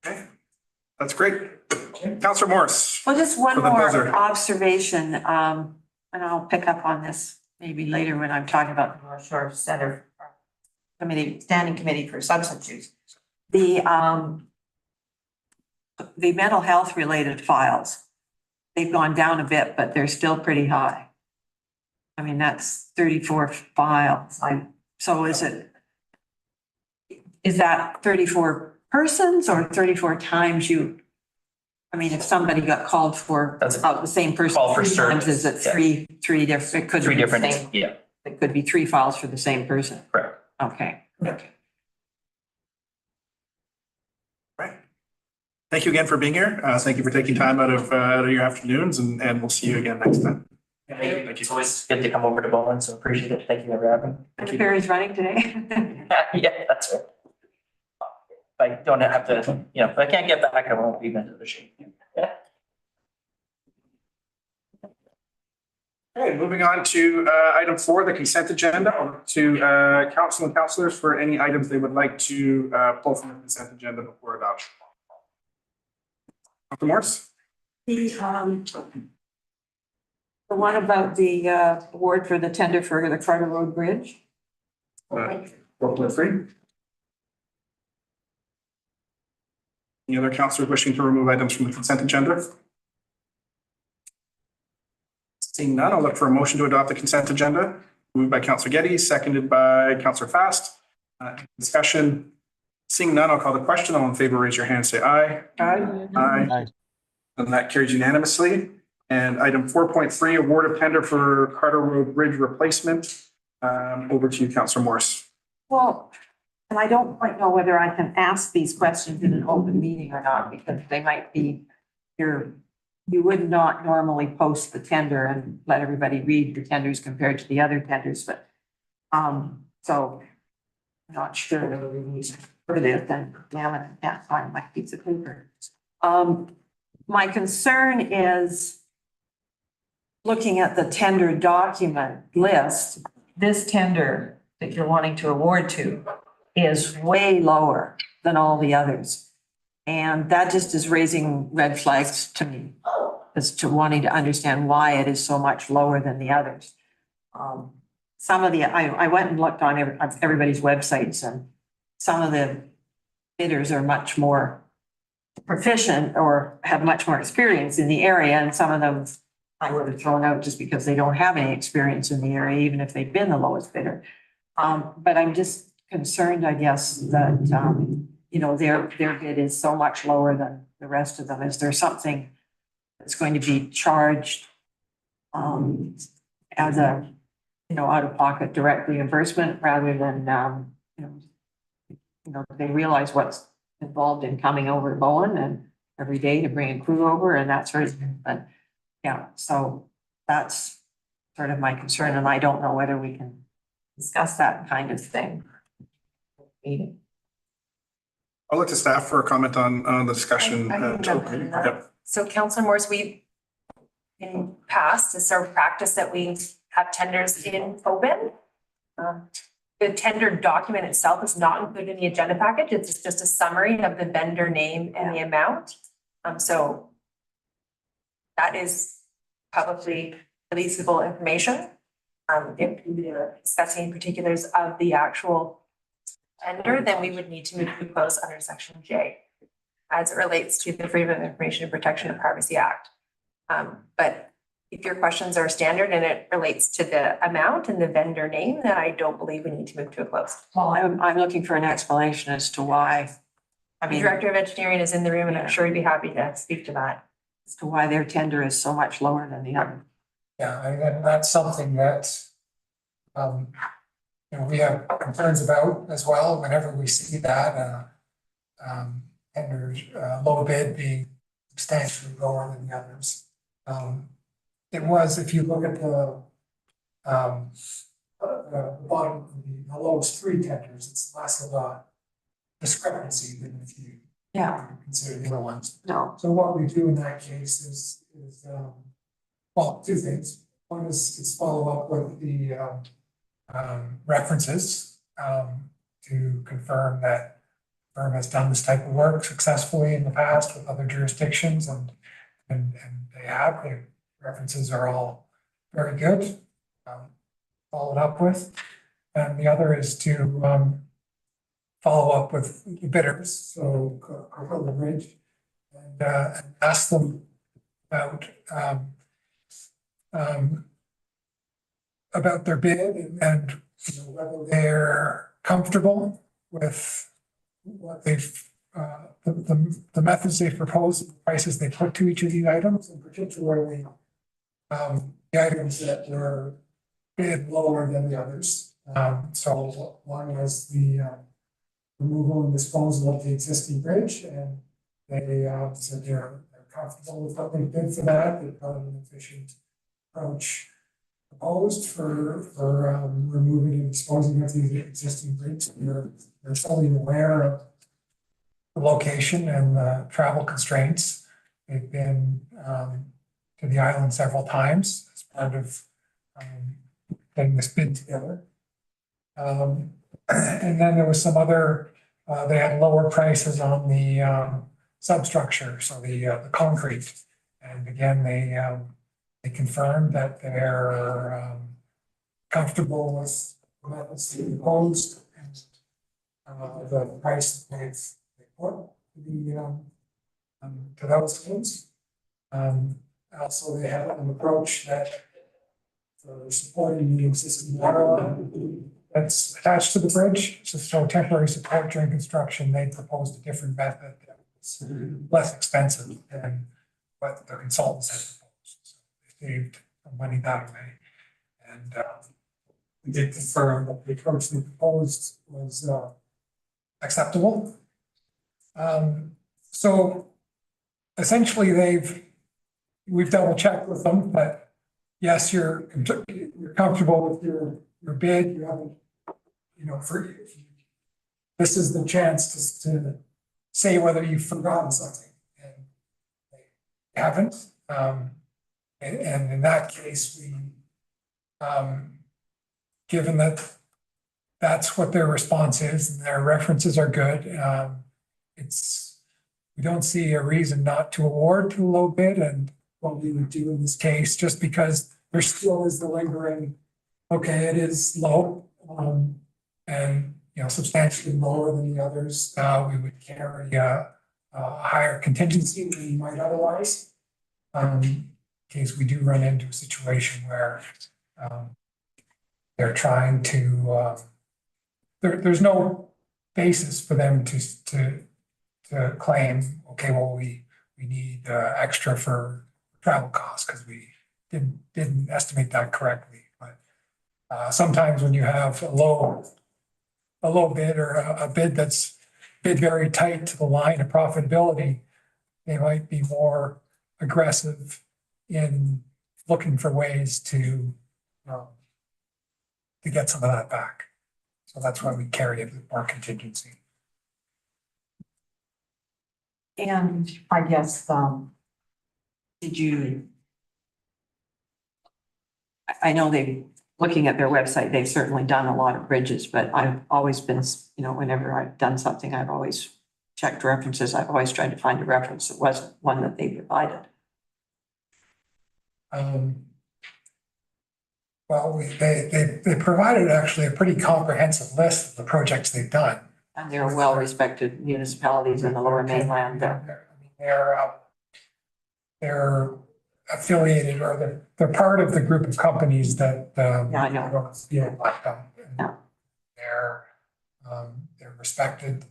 Okay, that's great. Counselor Morris. Well, just one For the more buzzer. observation, and I'll pick up on this maybe later when I'm talking about the North Shore Center Committee, Standing Committee for Substance Use. The mental health related files, they've gone down a bit, but they're still pretty high. I mean, that's 34 files. So is that 34 persons or 34 times you? I mean, if somebody got called for That's about the same person call for 3 times, is it service, yeah. three different? It could Three be the different, same. yeah, It could be 3 files for the same person. correct. Okay. Okay. Right. Thank you again for being here. Thank you for taking time out of your afternoons, and we'll see you again next time. Thank you. It's always good to come over to Bowen, so appreciate it. Thank you for having me. And the ferry's running today. Yeah, that's right. If I don't have to, if I can't get back, I won't be into the shape. Okay, moving on to item 4, the consent agenda. Over to council and councilors for any items they would like to pull from the consent agenda before adoption. Dr. Morris? The one about the award for the tender for the Carter Road Bridge. 4.3. Any other councilors wishing to remove items from the consent agenda? Seeing none, I'll look for a motion to adopt the consent agenda. Moved by Councilor Getty, seconded by Councilor Fast. Discussion. Seeing none, I'll call the question. All in favor, raise your hand, say aye. Aye. Aye. And that carries unanimously. And item 4.3, award of tender for Carter Road Bridge replacement. Over to you, Councilor Morris. Well, and I don't quite know whether I can ask these questions in an open meeting or not, because they might be here. You would not normally post the tender and let everybody read the tenders compared to the other tenders, but, so I'm not sure whether we need to put it, then damn it, I can't find my piece of paper. My concern is looking at the tender document list, this tender that you're wanting to award to is way lower than all the others. And that just is raising red flags to me as to wanting to understand why it is so much lower than the others. Some of the, I went and looked on everybody's websites, and some of the bidders are much more proficient or have much more experience in the area, and some of them I would have thrown out just because they don't have any experience in the area, even if they've been the lowest bidder. But I'm just concerned, I guess, that, their bid is so much lower than the rest of them. Is there something that's going to be charged as a, out-of-pocket direct reimbursement rather than, they realize what's involved in coming over to Bowen and every day to bring a crew over and that sort of thing. But yeah, so that's sort of my concern, and I don't know whether we can discuss that kind of thing. Meeting. I'll look to staff for a comment on the discussion. I can jump in on that. Yep. So Councilor Morris, we in past, it's our practice that we have tenders in open. The tender document itself is not included in the agenda package. It's just a summary of the vendor name and the amount. So that is publicly releasable information. If we are discussing particulars of the actual tender, then we would need to move to close under section J as it relates to the Freedom of Information and Protection of Privacy Act. But if your questions are standard and it relates to the amount and the vendor name, then I don't believe we need to move to a close. Well, I'm looking for an explanation as to why. I The mean, Director of Engineering is in the room and I'm sure he'd be happy to speak to that. as to why their tender is so much lower than the other. Yeah, that's something that, we have concerns about as well whenever we see that, tenders, low bid being substantially lower than the others. It was, if you look at the bottom, the lowest 3 tenders, it's less of a discrepancy than if you Yeah, consider the other ones. no, So what we do in that case is well, two things. One is follow up with the references to confirm that firm has done this type of work successfully in the past with other jurisdictions, and they have. The references are all very good. Followed up with, and the other is to follow up with the bidders, so Coquitlam Ridge, and ask them about their bid and you know, whether they're comfortable with what they've the methods they've proposed, the prices they put to each of these items, and particularly the items that were bid lower than the others. So one was the removal and disposal of the existing bridge, and they said they're comfortable with what they bid for that. They've got an efficient approach proposed for removing and disposing of the existing bridge. They're fully aware of the location and the travel constraints. They've been to the island several times as part of getting this bid together. And then there was some other, they had lower prices on the substructure, so the concrete. And again, they confirmed that they're comfortable with the methods they proposed and the price that they've put to those things. Also, they have an approach that for supporting the existing water line that's attached to the bridge, to show temporary support during construction. They proposed a different method that was less expensive than what the consultants had proposed. So they saved money that way. And we did confirm that the approach they proposed was acceptable. So essentially we've double checked with them that yes, you're comfortable with your bid. You haven't, this is the chance to say whether you've forgotten something, and they haven't. And in that case, we, given that that's what their response is and their references are good, we don't see a reason not to award to the low bid. And what we would do in this case, just because there still is the lingering, okay, it is low, and substantially lower than the others, we would carry a higher contingency than we might otherwise, in case we do run into a situation where they're trying to there's no basis for them to claim, okay, well, we need extra for travel costs because we didn't estimate that correctly. But sometimes when you have a low bid or a bid that's bid very tight to the line of profitability, they might be more aggressive in looking for ways to get some of that back. So that's why we carry a bit more contingency. And I guess, I know looking at their website, they've certainly done a lot of bridges, but I've always been, whenever I've done something, I've always checked references. I've always tried to find a reference that wasn't one that they provided. Well, they provided actually a pretty comprehensive list of the projects they've done. And they're well-respected municipalities in the Lower Mainland. They're affiliated, or they're part of the group of companies that. Yeah, I know. Yeah. Yeah. They're respected.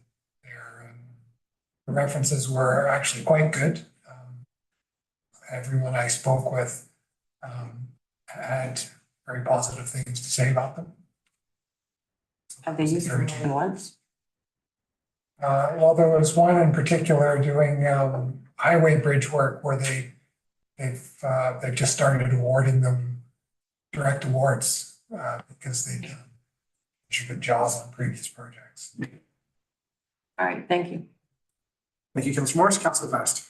The references were actually quite good. Everyone I spoke with had very positive things to say about them. Have they used them more than once? Well, there was one in particular doing highway bridge work where they've just started awarding them direct awards because they did such a good job on previous projects. All right, thank you. Thank you, Councilor Morris. Councilor Fast.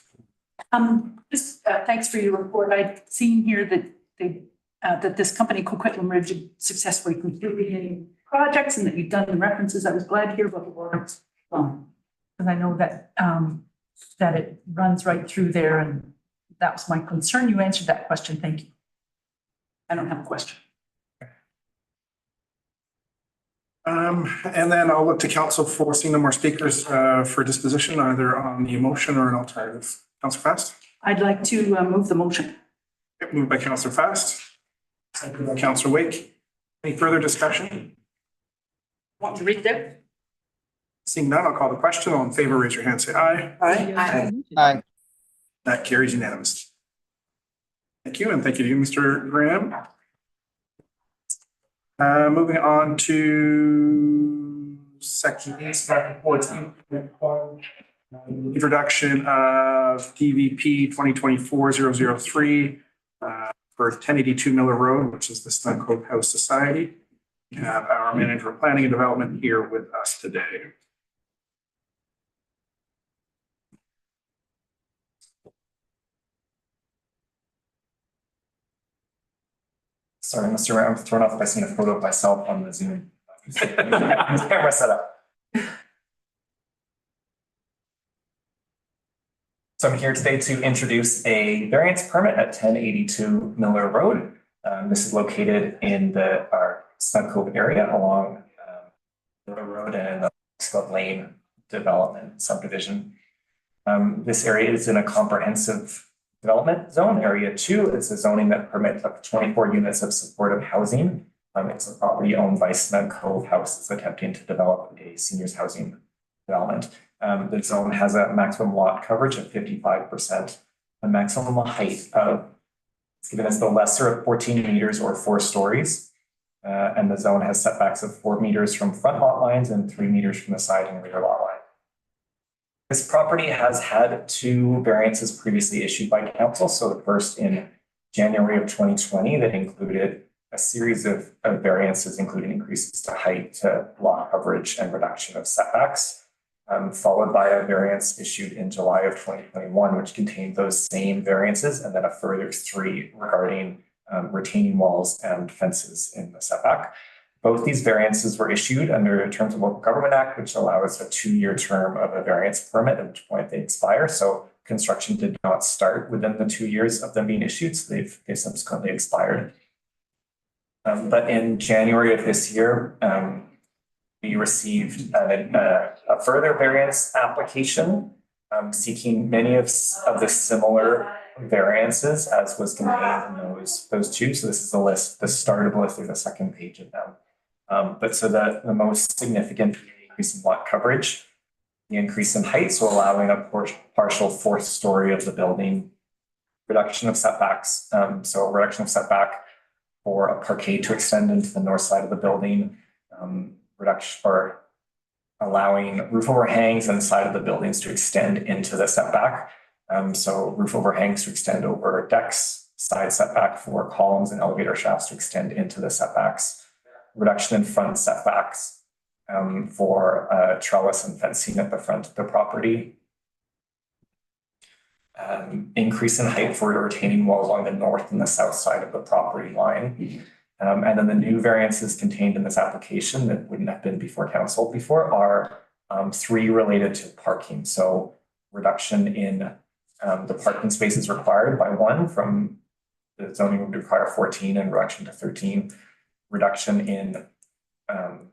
Just, thanks for your report. I'd seen here that that this company, Coquitlam Limited, successfully completed any projects and that you've done the references. I was glad to hear about the water. Because I know that, that it runs right through there, and that was my concern. You answered that question. Thank you. I don't have a question. And then I'll look to council for seeing no more speakers for disposition, either on the motion or an alternative. Councillor Fast? I'd like to move the motion. Moved by Councillor Fast. Seconded by Councillor Wake. Any further discussion? Want to read that? Seeing none, I'll call the question. All in favor, raise your hand, say aye. Aye. That carries unanimously. Thank you, and thank you to you, Mr. Graham. Moving on to section 14. Introduction of DVP 2024-003 for 1082 Miller Road, which is the Snug Cove House Society. We have our manager of planning and development here with us today. Sorry, Mr. Ram, I'm thrown off by seeing a photo of myself on the Zoom. Camera setup. So I'm here today to introduce a variance permit at 1082 Miller Road. This is located in our Snug Cove area along Miller Road and the Scott Lane development subdivision. This area is in a comprehensive development zone, area 2. It's a zoning that permits up to 24 units of supportive housing. It's a property owned by Snug Cove House that's attempting to develop a seniors housing development. The zone has a maximum lot coverage of 55%, a maximum height of, it's given as the lesser of 14 meters or 4 stories. And the zone has setbacks of 4 meters from front lot lines and 3 meters from the side and rear lot line. This property has had 2 variances previously issued by council. So the first in January of 2020 that included a series of variances, including increases to height, to lot coverage, and reduction of setbacks, followed by a variance issued in July of 2021, which contained those same variances, and then a further 3 regarding retaining walls and fences in the setback. Both these variances were issued under Terms of Local Government Act, which allows a 2-year term of a variance permit, at which point they expire. So construction did not start within the 2 years of them being issued, so they've subsequently expired. But in January of this year, we received a further variance application seeking many of the similar variances as was contained in those 2. So this is the list, the start of the list, there's a second page of them. But so the most significant increase in lot coverage, the increase in height, so allowing a partial 4th story of the building, reduction of setbacks, so a reduction of setback for a parquet to extend into the north side of the building, reduction or allowing roof overhangs on the side of the buildings to extend into the setback. So roof overhangs to extend over decks, side setback for columns and elevator shafts to extend into the setbacks. Reduction in front setbacks for trellis and fencing at the front of the property. Increase in height for retaining walls along the north and the south side of the property line. And then the new variances contained in this application that wouldn't have been before council before are 3 related to parking. So reduction in the parking spaces required by 1 from the zoning would require 14 and reduction to 13. Reduction in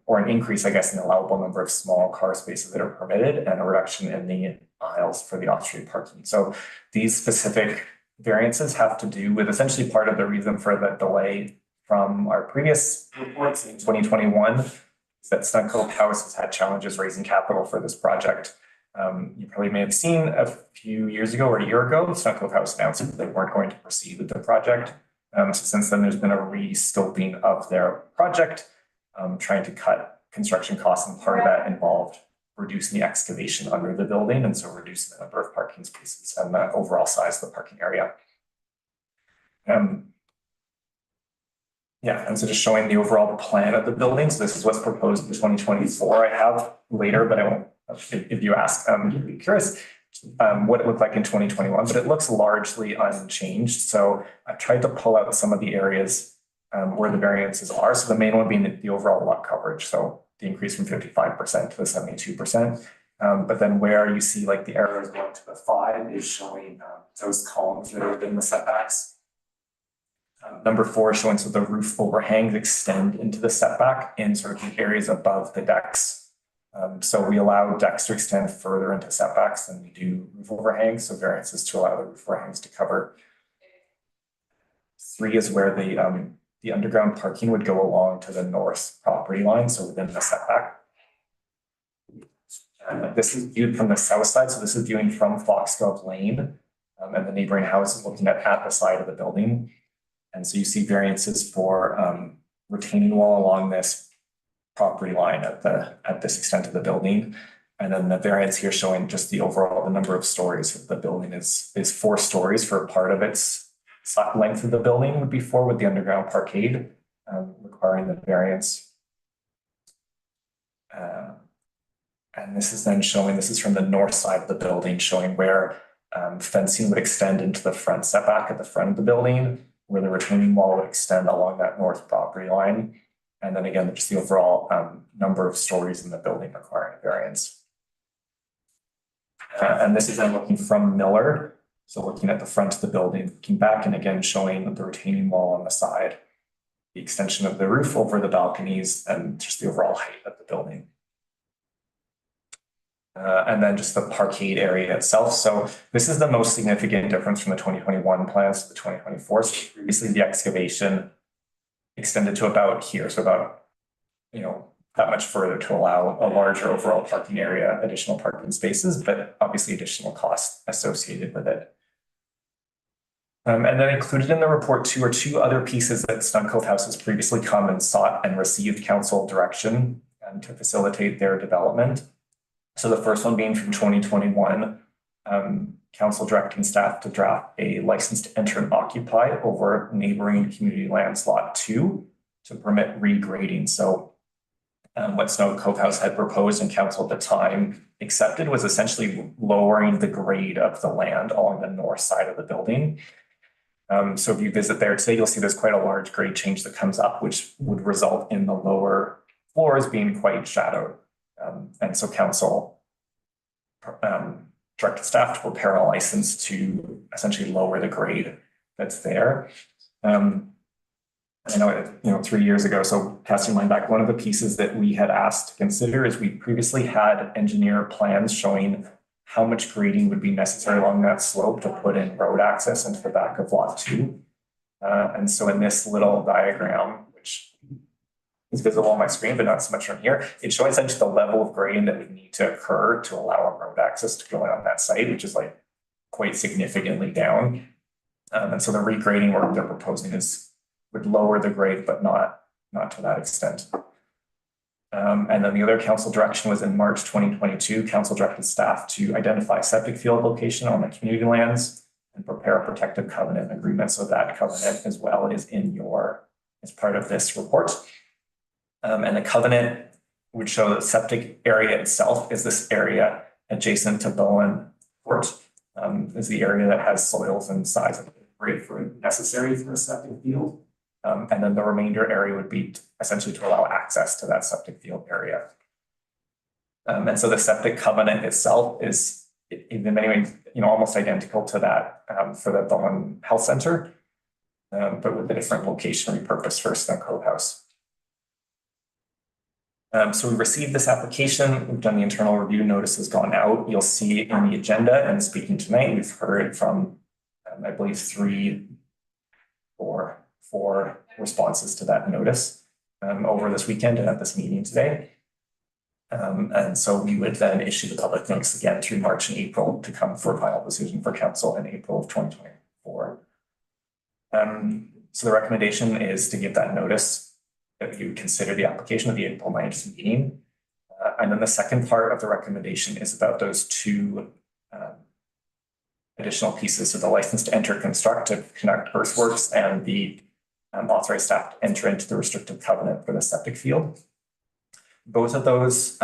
or an increase, I guess, in the allowable number of small car spaces that are permitted, and a reduction in the aisles for the off-street parking. So these specific variances have to do with essentially part of the reason for the delay from our previous reports in 2021 is that Snug Cove House has had challenges raising capital for this project. You probably may have seen a few years ago or a year ago, Snug Cove House announced that they weren't going to proceed with the project. So since then, there's been a re-scoping of their project, trying to cut construction costs, and part of that involved reducing the excavation under the building, and so reducing the number of parking spaces and the overall size of the parking area. Yeah, and so just showing the overall plan of the building. So this is what's proposed in 2024. I have later, but I won't, if you ask, I'm curious. what it looked like in 2021, but it looks largely unchanged. So I've tried to pull out some of the areas where the variances are. So the main one being the overall lot coverage. So the increase from 55% to the 72%. But then where you see like the arrows going to the 5 is showing those columns that are within the setbacks. Number 4 is showing so the roof overhangs extend into the setback in sort of the areas above the decks. So we allow decks to extend further into setbacks than we do roof overhangs. So variances to allow the roof overhangs to cover. 3 is where the underground parking would go along to the north property line, so within the setback. This is viewed from the south side, so this is viewing from Foxglove Lane and the neighboring houses looking at the side of the building. And so you see variances for retaining wall along this property line at this extent of the building. And then the variance here showing just the overall, the number of stories of the building is 4 stories for part of its length of the building would be 4 with the underground parkade requiring the variance. And this is then showing, this is from the north side of the building, showing where fencing would extend into the front setback at the front of the building, where the retaining wall would extend along that north property line. And then again, just the overall number of stories in the building requiring a variance. And this is then looking from Miller. So looking at the front of the building, looking back and again showing the retaining wall on the side, the extension of the roof over the balconies and just the overall height of the building. And then just the parkade area itself. So this is the most significant difference from the 2021 plans to the 2024. So previously the excavation extended to about here. So about, that much further to allow a larger overall parking area, additional parking spaces, but obviously additional costs associated with it. And then included in the report too are 2 other pieces that Snow Cove House has previously come and sought and received council direction to facilitate their development. So the first one being from 2021, council directing staff to draft a license to enter and occupy over neighboring community lands lot 2 to permit regrading. So what Snow Cove House had proposed and council at the time accepted was essentially lowering the grade of the land along the north side of the building. So if you visit there today, you'll see there's quite a large grade change that comes up, which would result in the lower floors being quite shadowed. And so council directed staff to prepare a license to essentially lower the grade that's there. I know, 3 years ago, so casting mind back, one of the pieces that we had asked to consider is we previously had engineer plans showing how much grading would be necessary along that slope to put in road access into the back of lot 2. And so in this little diagram, which is visible on my screen, but not so much from here, it's showing essentially the level of grading that would need to occur to allow a road access to go in on that site, which is like quite significantly down. And so the regrading work they're proposing would lower the grade, but not to that extent. And then the other council direction was in March 2022, council directed staff to identify septic field location on the community lands and prepare a protective covenant agreement. So that covenant as well is as part of this report. And the covenant would show that septic area itself is this area adjacent to Bowen Court, is the area that has soils and size of grade for necessary for a septic field. And then the remainder area would be essentially to allow access to that septic field area. And so the septic covenant itself is in many ways, almost identical to that for the Bowen Health Center, but with a different location repurposed for Snow Cove House. So we received this application, we've done the internal review, notice has gone out. You'll see in the agenda and speaking tonight, we've heard from, I believe, 3 or 4 responses to that notice over this weekend and at this meeting today. And so we would then issue the public notice again through March and April to come for a final decision for council in April of 2024. So the recommendation is to give that notice that you consider the application of the April 9th meeting. And then the second part of the recommendation is about those 2 additional pieces. So the license to enter, construct, to conduct earthworks, and the authorized staff to enter into the restrictive covenant for the septic field. Both of those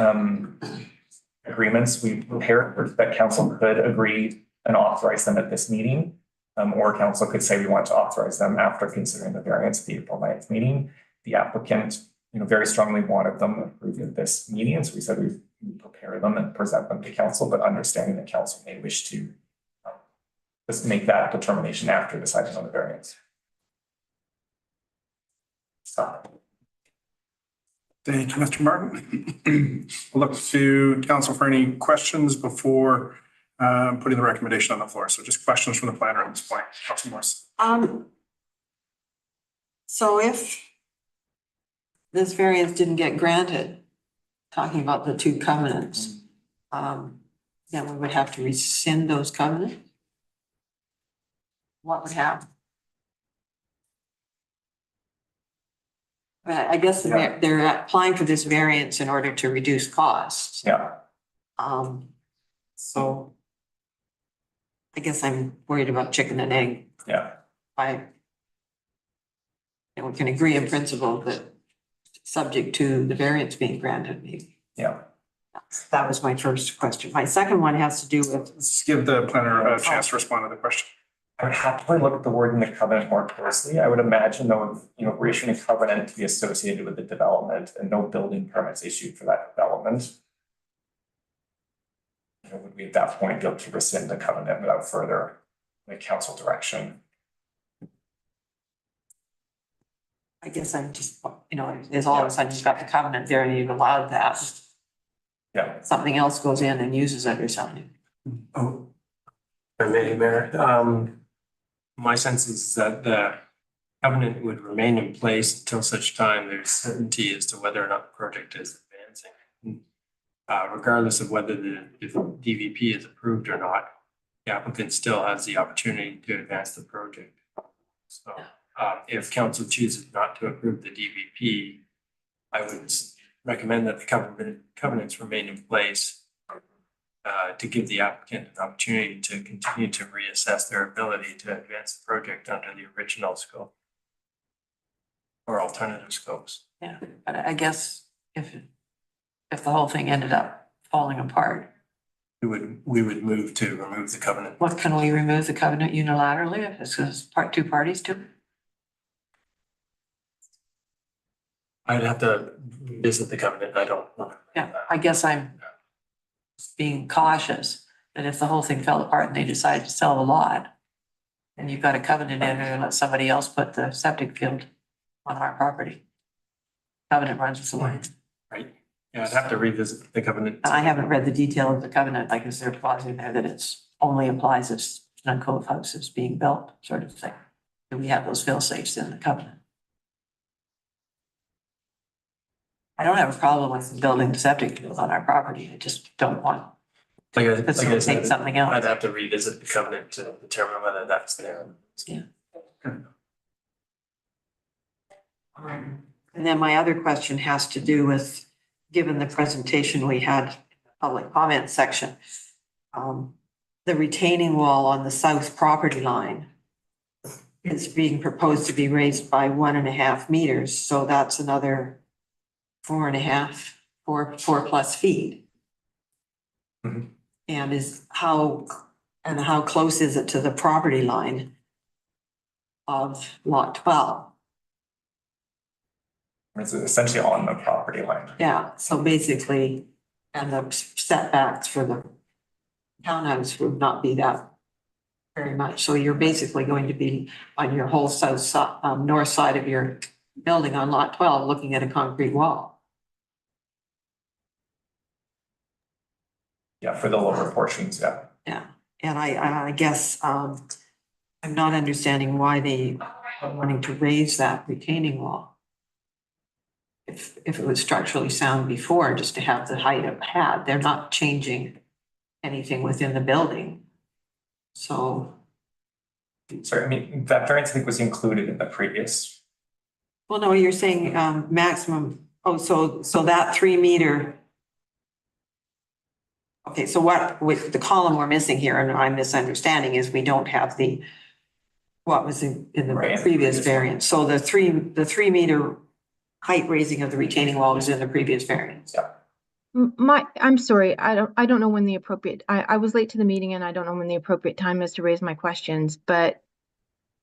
agreements we've prepared that council could agree and authorize them at this meeting. Or council could say we want to authorize them after considering the variance at the April 9th meeting. The applicant, very strongly wanted them approved at this meeting. So we said we prepare them and present them to council, but understanding that council may wish to just make that determination after deciding on the variance. So. Thank you, Mr. Martin. We'll look to council for any questions before putting the recommendation on the floor. So just questions from the planner at this point. Councilor Morris. So if this variance didn't get granted, talking about the two covenants, then we would have to rescind those covenants? What would happen? I guess they're applying for this variance in order to reduce costs. Yeah. So I guess I'm worried about chicken and egg. Yeah. And we can agree in principle that subject to the variance being granted, maybe. Yeah. That was my first question. My second one has to do with. Let's give the planner a chance to respond to the question. I would happily look at the word in the covenant more closely. I would imagine though, if we're issuing a covenant to be associated with the development and no building permits issued for that development. Would we at that point be able to rescind the covenant without further council direction? I guess I'm just, there's all of a sudden you've got the covenant there and you've allowed that. Yeah. Something else goes in and uses it or something. Oh, if I may, Mayor, my sense is that the covenant would remain in place until such time there's certainty as to whether or not the project is advancing. Regardless of whether if DVP is approved or not, the applicant still has the opportunity to advance the project. So if council chooses not to approve the DVP, I would recommend that the covenants remain in place to give the applicant an opportunity to continue to reassess their ability to advance the project under the original scope or alternative scopes. Yeah, but I guess if the whole thing ended up falling apart. We would move to remove the covenant. What, can we remove the covenant unilaterally if it's two parties to it? I'd have to revisit the covenant. I don't know. Yeah, I guess I'm being cautious that if the whole thing fell apart and they decided to sell the lot, and you've got a covenant in there and let somebody else put the septic field on our property. Covenant runs its line. Right. Yeah, I'd have to revisit the covenant. I haven't read the detail of the covenant, like is there a clause in there that it's only applies if Snug House is being built, sort of thing. Do we have those fail-safes in the covenant? I don't have a problem with building the septic field on our property. I just don't want to facilitate something else. I'd have to revisit the covenant to determine whether that's there. Yeah. And then my other question has to do with, given the presentation we had, public comment section, the retaining wall on the south property line is being proposed to be raised by 1.5 meters. So that's another 4 plus feet. Mm-hmm. And how close is it to the property line of lot 12? It's essentially on the property line. Yeah, so basically, and the setbacks for the townhouse would not be that very much. So you're basically going to be on your whole north side of your building on lot 12, looking at a concrete wall. Yeah, for the lower portions, yeah. Yeah, and I guess I'm not understanding why they are wanting to raise that retaining wall. If it was structurally sound before, just to have the height it had, they're not changing anything within the building. So. Sorry, I mean, that variance I think was included in the previous. Well, no, you're saying maximum, so that 3 meter. Okay, so what, with the column we're missing here, and I'm misunderstanding, is we don't have what was in the previous variance. So the 3 meter height raising of the retaining wall was in the previous variance. Yeah. I'm sorry, I don't know when the appropriate, I was late to the meeting and I don't know when the appropriate time is to raise my questions, but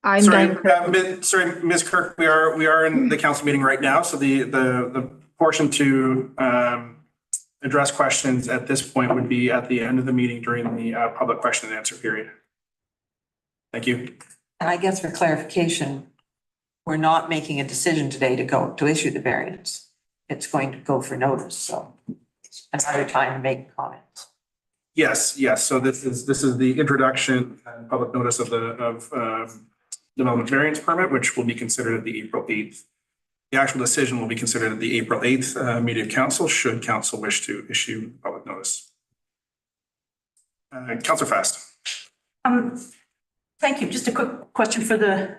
I'm Sorry, done. sorry, Ms. Kirk, we are in the council meeting right now, so the portion to address questions at this point would be at the end of the meeting during the public question and answer period. Thank you. And I guess for clarification, we're not making a decision today to issue the variance. It's going to go for notice, so it's another time to make comments. Yes, yes. So this is the introduction and public notice of development variance permit, which will be considered at the April 8th. The actual decision will be considered at the April 8th meeting of council, should council wish to issue public notice. Councillor Fast. Thank you. Just a quick question for the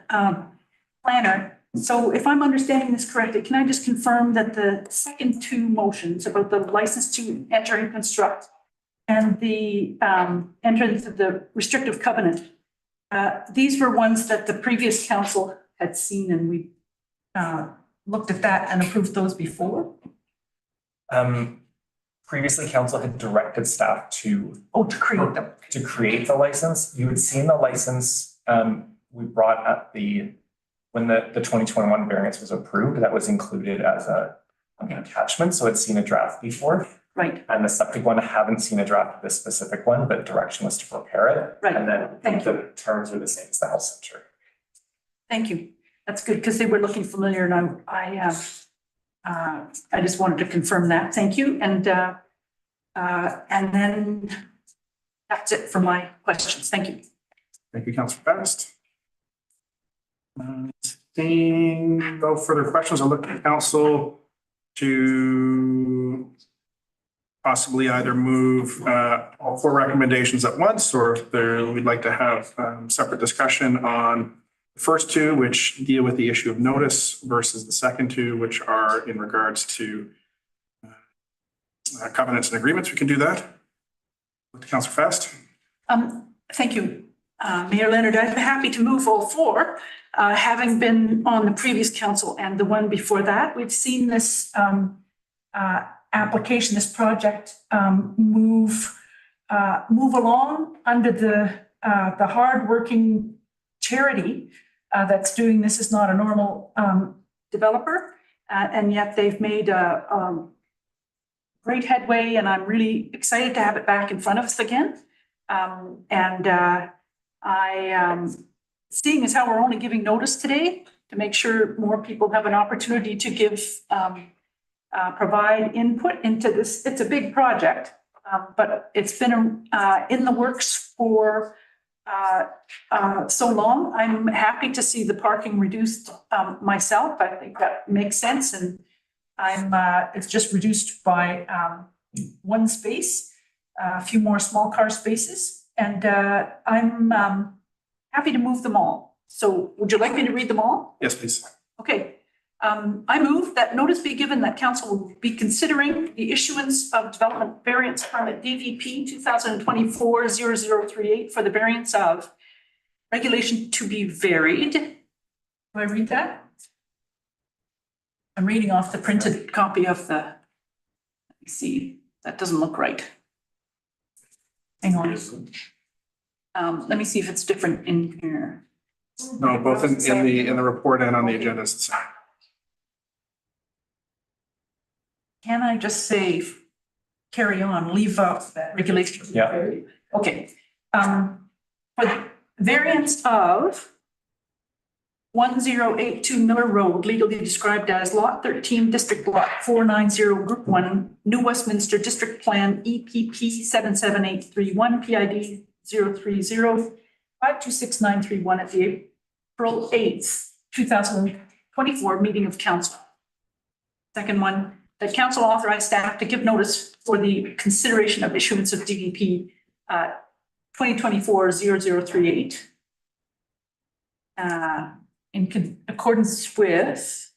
planner. So if I'm understanding this correctly, can I just confirm that the second two motions about the license to enter and construct and the entrance of the restrictive covenant, these were ones that the previous council had seen and we looked at that and approved those before? Previously, council had directed staff to create them. To create the license. You had seen the license we brought at when the 2021 variance was approved, that was included as an attachment, so it's seen a draft before. Right. And the septic one, I haven't seen a draft of this specific one, but direction was to prepare it. Right. And then the terms are the same as the health center. Thank you. That's good because they were looking familiar and I just wanted to confirm that. Thank you. And then that's it for my questions. Thank you. Thank you, Councillor Fast. Seeing no further questions, I'll look at council to possibly either move all four recommendations at once, or if we'd like to have separate discussion on the first two, which deal with the issue of notice, versus the second two, which are in regards to covenants and agreements. We can do that. Councillor Fast. Thank you, Mayor Leonard. I'm happy to move all four. Having been on the previous council and the one before that, we've seen this application, this project move along under the hardworking charity that's doing this. Is not a normal developer, and yet they've made a great headway, and I'm really excited to have it back in front of us again. Seeing as how we're only giving notice today to make sure more people have an opportunity to give provide input into this. It's a big project, but it's been in the works for so long. I'm happy to see the parking reduced myself. I think that makes sense, and it's just reduced by one space, a few more small car spaces, and I'm happy to move them all. So would you like me to read them all? Yes, please. Okay. I move that notice be given that council will be considering the issuance of development variance permit DVP 2024-0038 for the variance of regulation to be varied. Do I read that? I'm reading off the printed copy of the, let me see, that doesn't look right. Hang on. Let me see if it's different in here. No, both in the report and on the agenda. Can I just say, carry on, leave out that regulation? Yeah. Okay. For the variance of 1082 Miller Road, legally described as Lot 13, District Lot 490, Group 1, New Westminster District Plan, EPP 77831, PID 030-526931 at the April 8th, 2024 meeting of council. Second one, that council authorized staff to give notice for the consideration of issuance of DVP 2024-0038. In accordance with,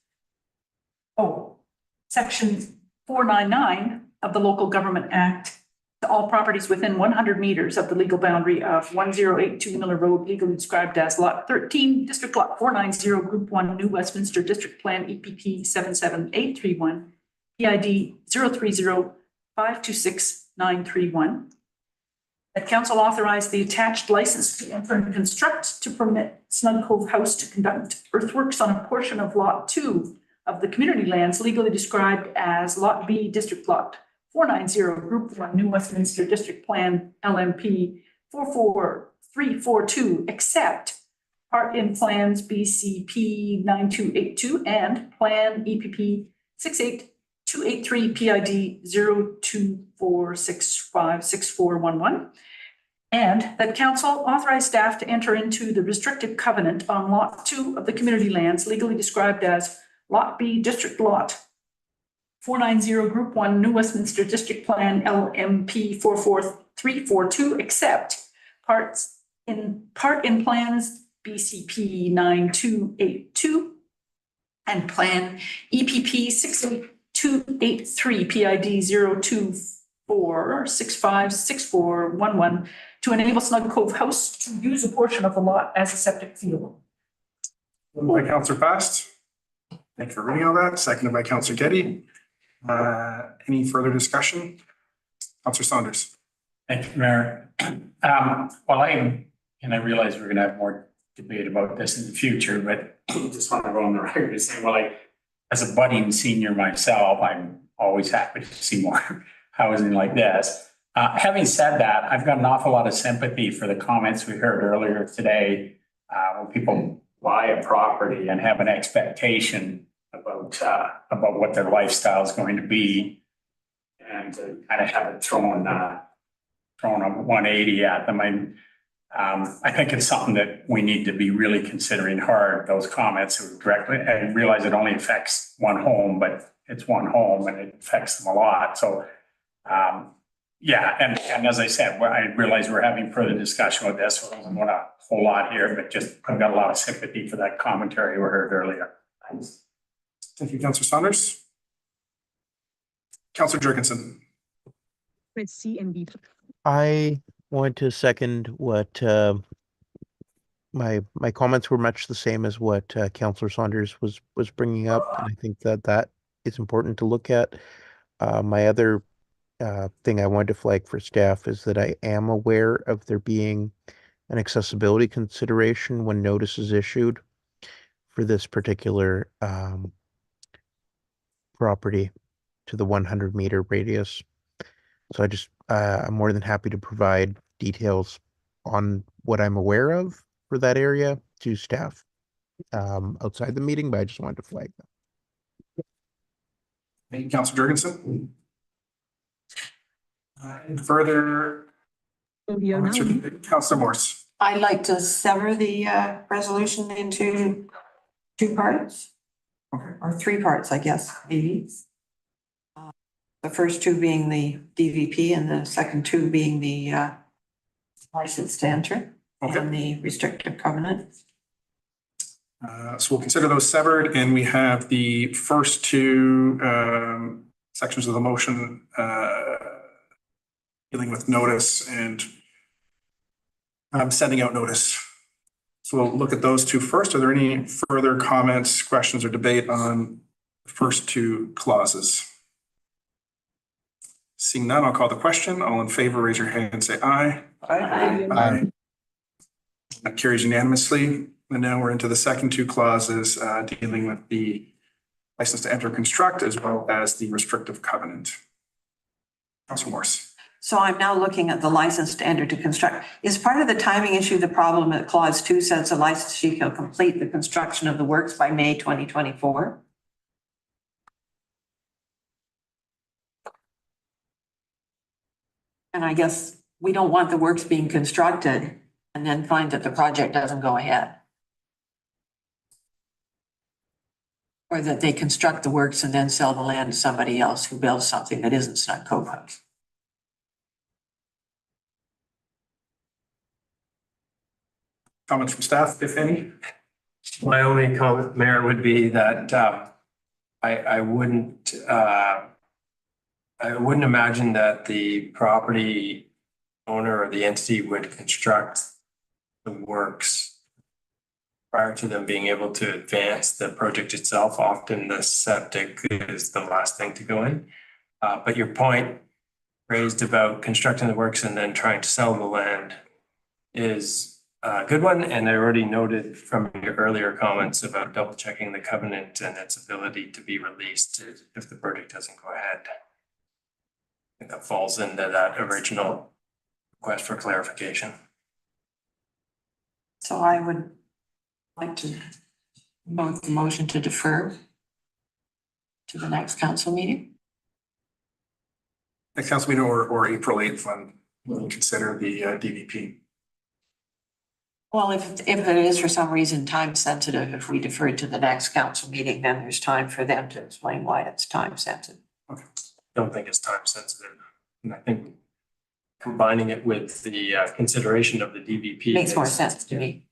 Section 499 of the Local Government Act, to all properties within 100 meters of the legal boundary of 1082 Miller Road, legally described as Lot 13, District Lot 490, Group 1, New Westminster District Plan, EPP 77831, PID 526931. That council authorize the attached license to enter and construct to permit Snug Cove House to conduct earthworks on a portion of Lot 2 of the community lands legally described as Lot B, District Lot 490, Group 1, New Westminster District Plan, LMP 44342, except part in plans BCP 9282 and plan EPP 68283 PID 024656411. And that council authorize staff to enter into the restrictive covenant on Lot 2 of the community lands legally described as Lot B, District Lot 490, Group 1, New Westminster District Plan, LMP 44342, except part in plans BCP 9282 and plan EPP 68283 PID 024656411 to enable Snug Cove House to use a portion of the lot as a septic field. Moved by Councillor Fast. Thank you for reading all that. Seconded by Councillor Getty. Any further discussion? Councillor Saunders. Thank you, Mayor. Well, I realize we're gonna have more debate about this in the future, but I just want to go on the record and say, well, as a budding senior myself, I'm always happy to see more housing like this. Having said that, I've got an awful lot of sympathy for the comments we heard earlier today, when people buy a property and have an expectation about what their lifestyle is going to be, and to kind of have it thrown a 180 at them. I think it's something that we need to be really considering hard, those comments directly. I realize it only affects one home, but it's one home and it affects them a lot. So, yeah, and as I said, I realize we're having further discussion with this, so I don't want a whole lot here, but just I've got a lot of sympathy for that commentary we heard earlier. Thanks. Thank you, Councillor Saunders. Councillor Jurgensen. Spread C and D. I want to second what my comments were much the same as what Councillor Saunders was bringing up, and I think that is important to look at. My other thing I wanted to flag for staff is that I am aware of there being an accessibility consideration when notice is issued for this particular property to the 100-meter radius. So I'm more than happy to provide details on what I'm aware of for that area to staff outside the meeting, but I just wanted to flag them. Thank you, Councillor Jurgensen. Further, Councillor Morse. I'd like to sever the resolution into two parts. Okay. Or three parts, I guess, maybe. The first two being the DVP and the second two being the license to enter and the restrictive covenant. So we'll consider those severed, and we have the first two sections of the motion dealing with notice and sending out notice. So we'll look at those two first. Are there any further comments, questions, or debate on the first two clauses? Seeing none, I'll call the question. All in favor, raise your hand and say aye. Aye. Aye. That carries unanimously. And now we're into the second two clauses dealing with the license to enter construct as well as the restrictive covenant. Councillor Morse. So I'm now looking at the license to enter to construct. Is part of the timing issue the problem that clause 2 says the licensee shall complete the construction of the works by May 2024? And I guess we don't want the works being constructed and then find that the project doesn't go ahead. Or that they construct the works and then sell the land to somebody else who builds something that isn't Snug Cove House. Comments from staff, if any? My only comment, Mayor, would be that I wouldn't imagine that the property owner or the entity would construct the works prior to them being able to advance the project itself. Often the septic is the last thing to go in. But your point raised about constructing the works and then trying to sell the land is a good one. And I already noted from your earlier comments about double checking the covenant and its ability to be released if the project doesn't go ahead. I think that falls into that original request for clarification. So I would like to vote the motion to defer to the next council meeting. Next council meeting or April 8th when we consider the DVP. Well, if it is for some reason time sensitive, if we defer it to the next council meeting, then there's time for them to explain why it's time sensitive. Don't think it's time sensitive. And I think combining it with the consideration of the DVP. Makes more sense to me.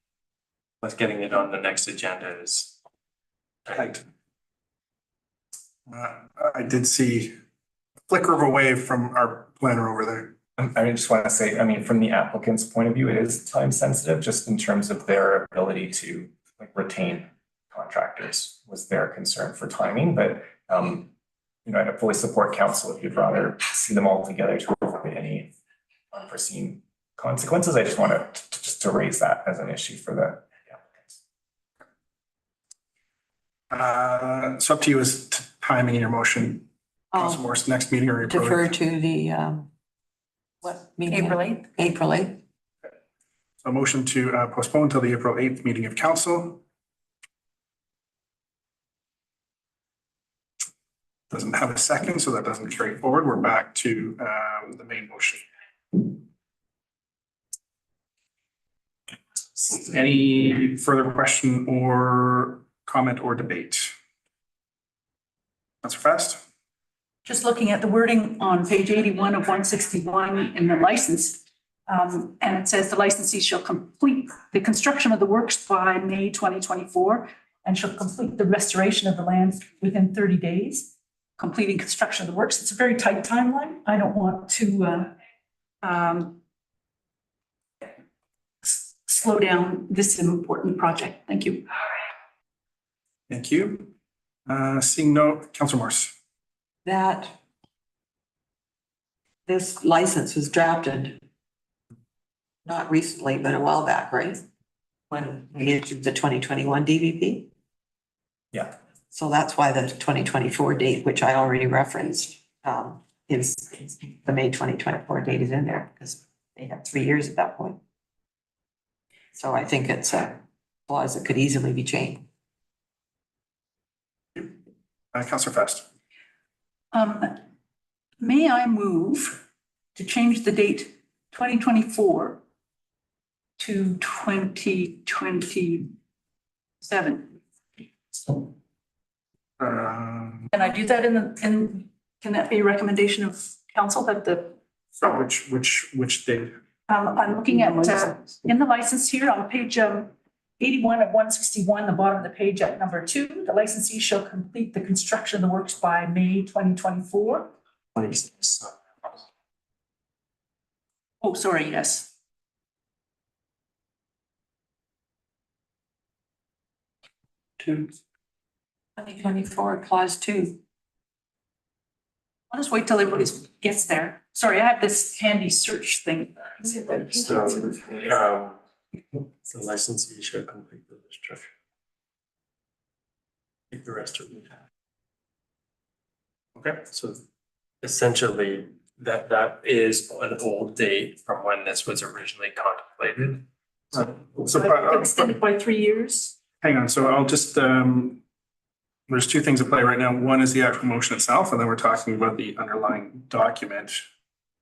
Plus getting it on the next agenda is. Right. I did see a flicker of a wave from our planner over there. I just want to say, I mean, from the applicant's point of view, it is time sensitive, just in terms of their ability to like retain contractors was their concern for timing, but you know, I fully support council if you'd rather see them all together to avoid any unforeseen consequences. I just wanted to raise that as an issue for the applicants. It's up to you as to timing in your motion. Council Morris, next meeting or April 8th? Defer to the, what meeting? April 8th. April 8th. A motion to postpone till the April 8th meeting of council. Doesn't have a second, so that doesn't carry forward. We're back to the main motion. Any further question or comment or debate? Councilor Fast? Just looking at the wording on page 81 of 161 in the license. And it says the licensee shall complete the construction of the works by May 2024 and shall complete the restoration of the land within 30 days. Completing construction of the works. It's a very tight timeline. I don't want to slow down this important project. Thank you. Thank you. Seeing no, Councilor Morris. That this license was drafted not recently, but a while back, right? When we issued the 2021 DVP. Yeah. So that's why the 2024 date, which I already referenced, is the May 2024 date is in there because they have 3 years at that point. So I think it's a clause that could easily be changed. Councilor Fast. May I move to change the date 2024 to 2027? Can I do that can that be a recommendation of council that the? Which date? I'm looking at, in the license here on page 81 of 161, the bottom of the page at number 2, the licensee shall complete the construction of the works by May 2024. Oh, sorry, yes. Two. 2024 clause 2. Uh, I'll just wait till everybody gets there. Sorry, I have this handy search thing. So, the licensee should complete the construction. Take the rest of it. Okay, so essentially that is an old date from when this was originally contemplated. Extended by 3 years. Hang on, so I'll just, there's two things at play right now. One is the actual motion itself, and then we're talking about the underlying document.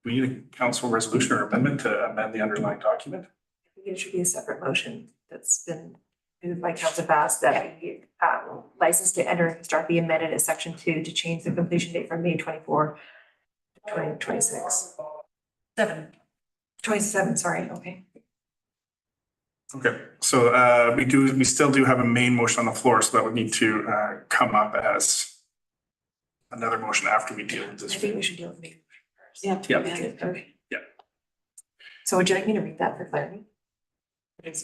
Do we need a council resolution or amendment to amend the underlying document? I think it should be a separate motion that's been moved by Councilor Fast that the license to enter and construct be amended at section 2 to change the completion date from May 24 to 2026. 27, sorry, okay. Okay, so we still do have a main motion on the floor, so that would need to come up as another motion after we deal with this. I think we should deal with the main motion first. Yeah. Okay. Yeah. So would you like me to read that for clarity?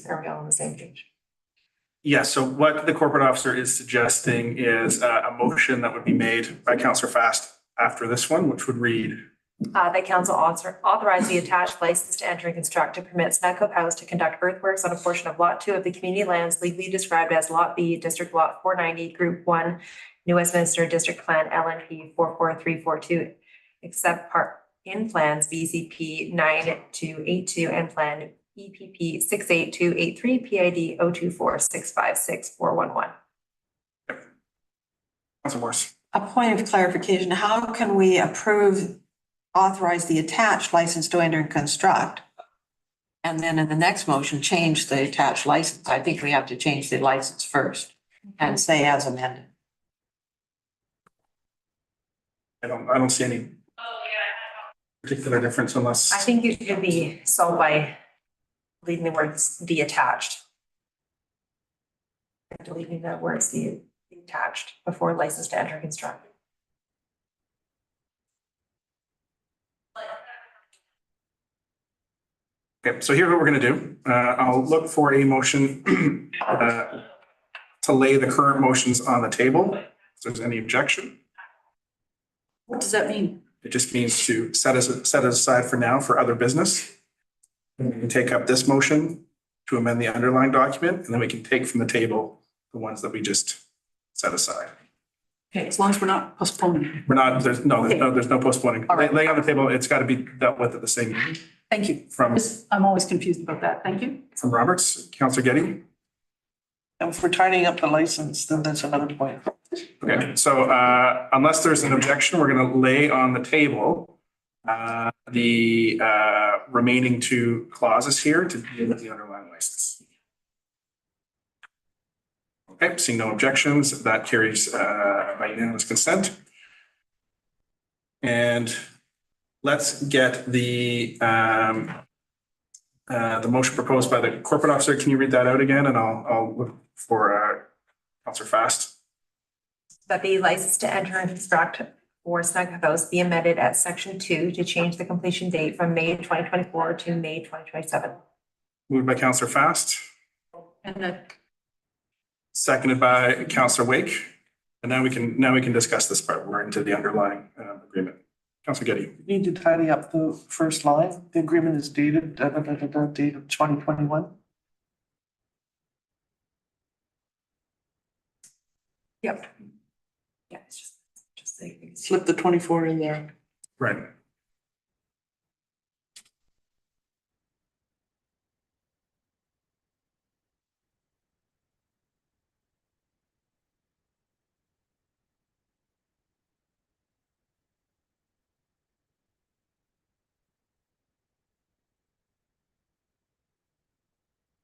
Are we all on the same page? Yeah, so what the corporate officer is suggesting is a motion that would be made by Councillor Fast after this one, which would read, That council authorize the attached license to enter and construct to permit Snugcove House to conduct earthworks on a portion of Lot 2 of the community lands legally described as Lot B, District Lot 490, Group 1, New Westminster District Plan LNP 44342, except part in plans BCP 9282 and Plan EPP 68283 PID 024656411. Councilor Morse. A point of clarification, how can we authorize the attached license to enter and construct? And then in the next motion, change the attached license. I think we have to change the license first and say as amended. I don't see any particular difference unless. I think it could be solved by leaving the words the attached. Deleting the words the attached before license to enter and construct. Okay, so here's what we're gonna do. I'll look for a motion to lay the current motions on the table. If there's any objection, What does that mean? it just means to set it aside for now for other business. And we can take up this motion to amend the underlying document, and then we can take from the table the ones that we just set aside. Okay, as long as we're not postponing. We're not, there's no postponing. All right. Laying on the table, it's got to be dealt with at the same meeting. Thank you. From I'm always confused about that. Thank you. Roberts, Councillor Getty. And if we're tidying up the license, then that's another point. Okay, so unless there's an objection, we're gonna lay on the table the remaining two clauses here to deal with the underlying license. Okay, seeing no objections, that carries by unanimous consent. And let's get the motion proposed by the corporate officer. Can you read that out again? And I'll look for Councillor Fast. That the license to enter and construct for Snugcove House be amended at section 2 to change the completion date from May 2024 to May 2027. Moved by Councillor Fast, And seconded by Councillor Wake. And now we can discuss this part. We're into the underlying agreement. Councillor Getty. You need to tidy up the first line. The agreement is dated, date of 2021. Yep. Yeah, it's just like. Slip the 24 in there. Right.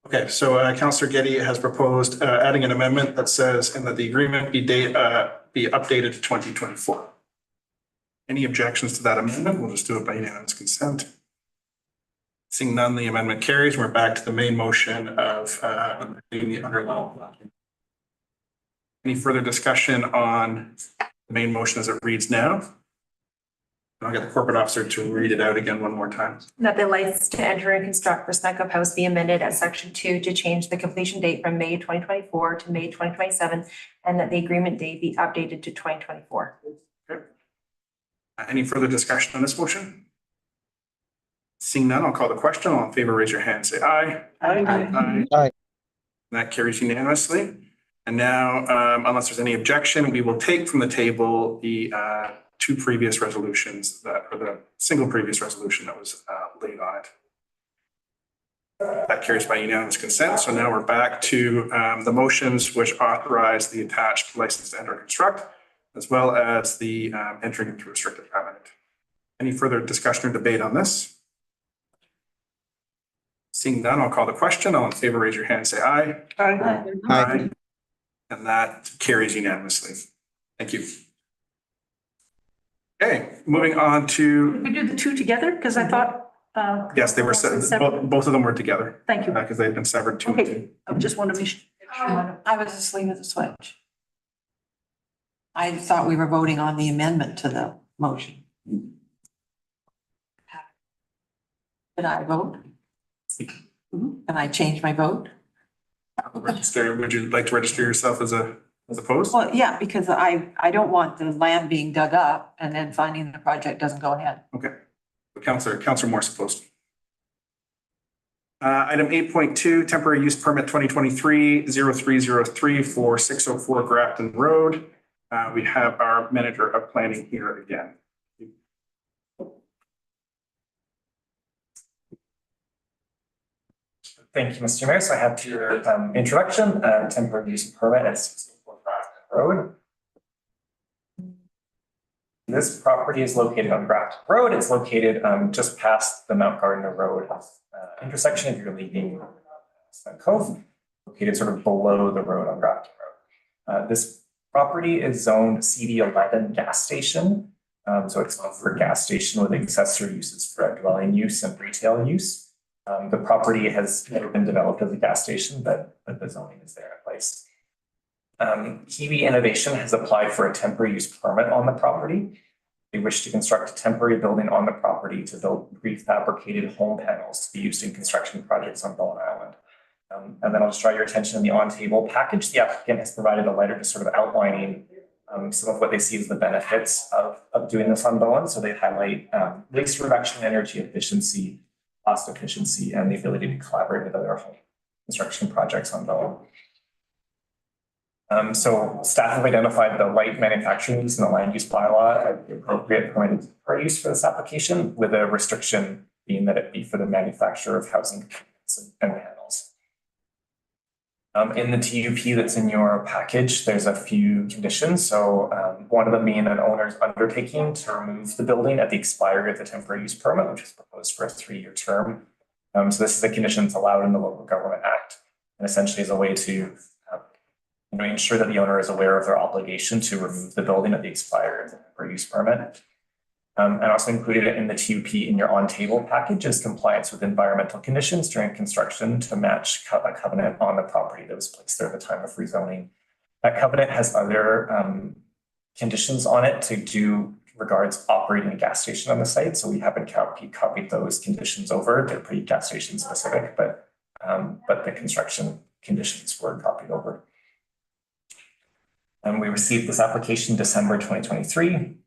Okay, so Councillor Getty has proposed adding an amendment that says, and that the agreement be updated to 2024. Any objections to that amendment? We'll just do it by unanimous consent. Seeing none, the amendment carries. We're back to the main motion of the underlying document. Any further discussion on the main motion as it reads now? I'll get the corporate officer to read it out again one more time. That the license to enter and construct for Snugcove House be amended at section 2 to change the completion date from May 2024 to May 2027, and that the agreement date be updated to 2024. Okay. Any further discussion on this motion? Seeing none, I'll call the question. All in favor, raise your hand, say aye. Aye. Aye. That carries unanimously. And now, unless there's any objection, we will take from the table the two previous resolutions or the single previous resolution that was laid on it. That carries by unanimous consent. So now we're back to the motions which authorize the attached license to enter and construct, as well as the entering into restricted covenant. Any further discussion or debate on this? Seeing none, I'll call the question. All in favor, raise your hand, say aye. Aye. Aye. And that carries unanimously. Thank you. Okay, moving on to. we do the two together? Because I thought. Yes, they were both of them were together. Thank you. Because they've been severed two and Okay, two. I just want to make sure. I was asleep at the switch. I thought we were voting on the amendment to the motion. Did I vote? Can I change my vote? Register. Would you like to register yourself as a As opposed? Well, yeah, because I don't want the land being dug up and then finding the project doesn't go ahead. Okay. Counselor Morse opposed. Item 8.2, temporary use permit 2023-0303 for 604 Grafton Road. We have our manager of planning here again. Thank you, Mr. Mayor. So I have your introduction, temporary use permit at 604 Grafton Road. This property is located on Grafton Road. It's located just past the Mount Gardner Road intersection if you're leaving Snug Cove, located sort of below the road on Grafton Road. This property is zoned CD11 gas station. So it's zoned for a gas station with accessory uses for dwelling use and retail use. The property has never been developed as a gas station, but the zoning is there in place. Kiwi Innovation has applied for a temporary use permit on the property. They wish to construct a temporary building on the property to build prefabricated home panels to be used in construction projects on Bowen Island. And then I'll just draw your attention in the on-table package. The applicant has provided a letter just sort of outlining some of what they see as the benefits of doing this on Bowen. So they highlight waste reduction, energy efficiency, cost efficiency, and the ability to collaborate with other home construction projects on Bowen. So staff have identified the light manufacturing use in the land use bylaw as the appropriate permitted for use for this application, with a restriction being that it be for the manufacture of housing components and panels. In the TUP that's in your package, there's a few conditions. So one of them being an owner's undertaking to remove the building at the expiry of the temporary use permit, which is proposed for a 3-year term. So this is a condition that's allowed in the Local Government Act, and essentially is a way to ensure that the owner is aware of their obligation to remove the building at the expiry of the temporary use permit. And also included in the TUP in your on-table package is compliance with environmental conditions during construction to match a covenant on the property that was placed there at the time of rezoning. That covenant has other conditions on it to do regards operating a gas station on the site. So we haven't copied those conditions over. They're pretty gas station specific, but the construction conditions were copied over. And we received this application December 2023.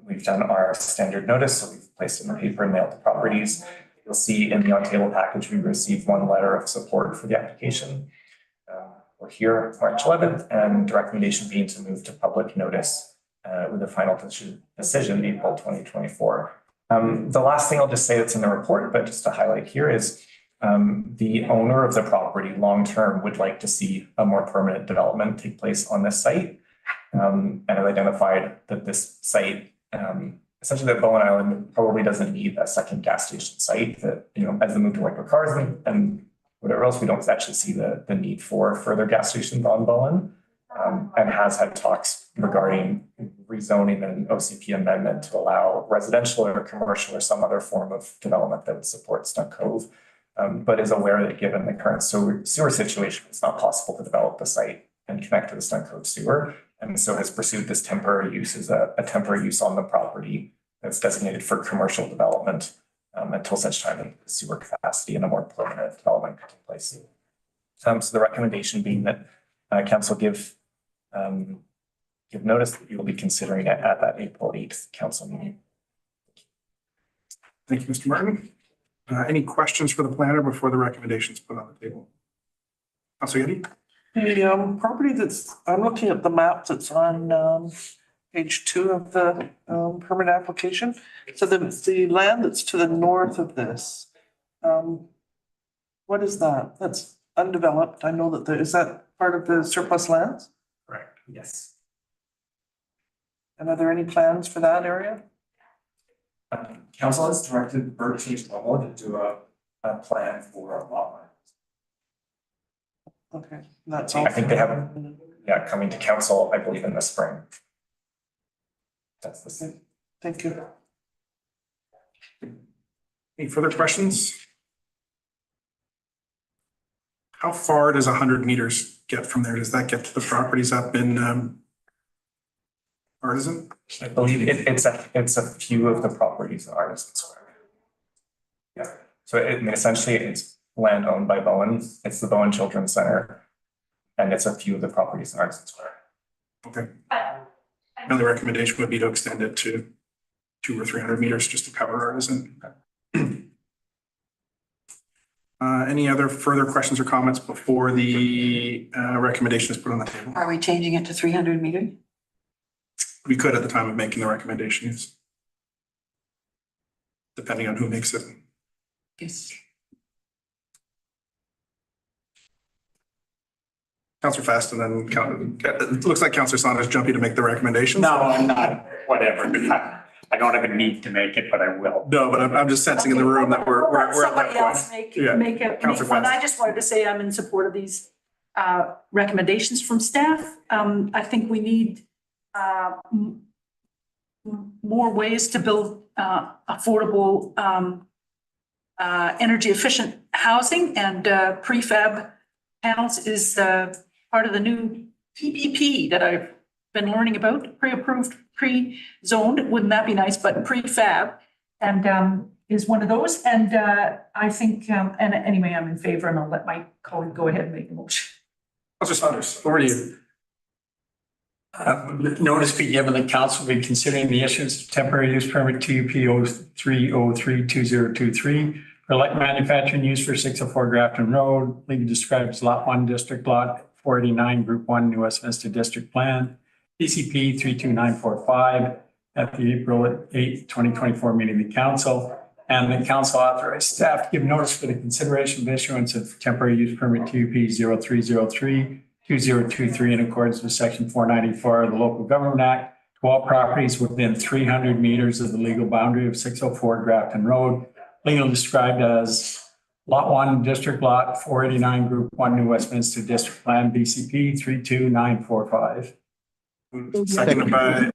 We've done our standard notice, so we've placed it in the paper and mailed the properties. You'll see in the on-table package, we received one letter of support for the application. We're here March 11th, and the recommendation being to move to public notice with a final decision April 2024. The last thing I'll just say that's in the report, but just to highlight here is the owner of the property long-term would like to see a more permanent development take place on this site. And have identified that this site, essentially that Bowen Island probably doesn't need a second gas station site, that, as they move to electric cars and whatever else, we don't actually see the need for further gas stations on Bowen, and has had talks regarding rezoning and OCP amendment to allow residential or commercial or some other form of development that would support Snug Cove, but is aware that given the current sewer situation, it's not possible to develop the site and connect to the Snug Cove sewer. And so has pursued this temporary use as a temporary use on the property that's designated for commercial development until such time that the sewer capacity and a more permanent development can take place. So the recommendation being that council give notice that you will be considering it at that April 8th council meeting. Thank you, Mr. Martin. Any questions for the planner before the recommendations put on the table? Councilor Getty? The property I'm looking at the map that's on page 2 of the permit application. So the land that's to the north of this, what is that? That's undeveloped. I know that is that part of the surplus lands? Correct, yes. And are there any plans for that area? Council has directed Birch Level to do a plan for a lot line. Okay, that's all. I think they have, coming to council, I believe in the spring. That's the same. Thank you. Any further questions? How far does 100 meters get from there? Does that get to the properties up in Artisan? I believe it's a few of the properties in Artisan Square. Yeah, so essentially it's land owned by Bowen. It's the Bowen Children's Center, and it's a few of the properties in Artisan Square. Okay. My only recommendation would be to extend it to 200 or 300 meters just to cover artisan. Any other further questions or comments before the recommendation is put on the table? Are we changing it to 300 meters? We could at the time of making the recommendation, yes. Depending on who makes it. Yes. Councillor Fast and then it looks like Councillor Saunders jumpy to make the recommendation. No, I'm not, whatever. I don't have a need to make it, but I will. No, but I'm just sensing in the room that we're Let at that somebody else point. make one. I just wanted to say I'm in support of these recommendations from staff. I think we need more ways to build affordable energy efficient housing, and prefab panels is part of the new PPP that I've been learning about, pre-approved, pre-zoned, wouldn't that be nice, but prefab, and is one of those. And I think, and anyway, I'm in favor, and I'll let my colleague go ahead and make the motion. Councillor Saunders, over to you. Notice be given that council will be considering the issuance of temporary use permit TUP 03032023 for light manufacturing use for 604 Grafton Road, legally described as Lot 1 District Lot 489, Group 1, New Westminster District Plan, PCP 32945 at the April 8th, 2024 meeting of the council. And the council authorized staff to give notice for the consideration of issuance of temporary use permit TUP 03032023 in accordance with section 494 of the Local Government Act to all properties within 300 meters of the legal boundary of 604 Grafton Road, legally described as Lot 1, District Lot 489, Group 1, New Westminster District Plan, BCP 32945. Seconded by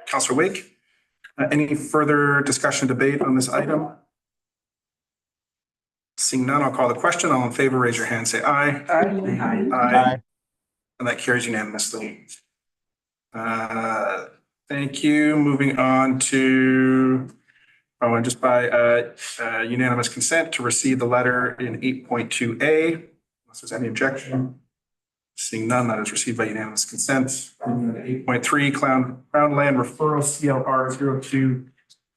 Councillor Wake. Any further discussion, debate on this item? Seeing none, I'll call the question. All in favor, raise your hand, say aye. Aye. And that carries unanimously. Thank you. Moving on to, and just by unanimous consent to receive the letter in 8.2A, unless there's any objection. Seeing none, that is received by unanimous consent. 8.3, Crown Land Referral CLR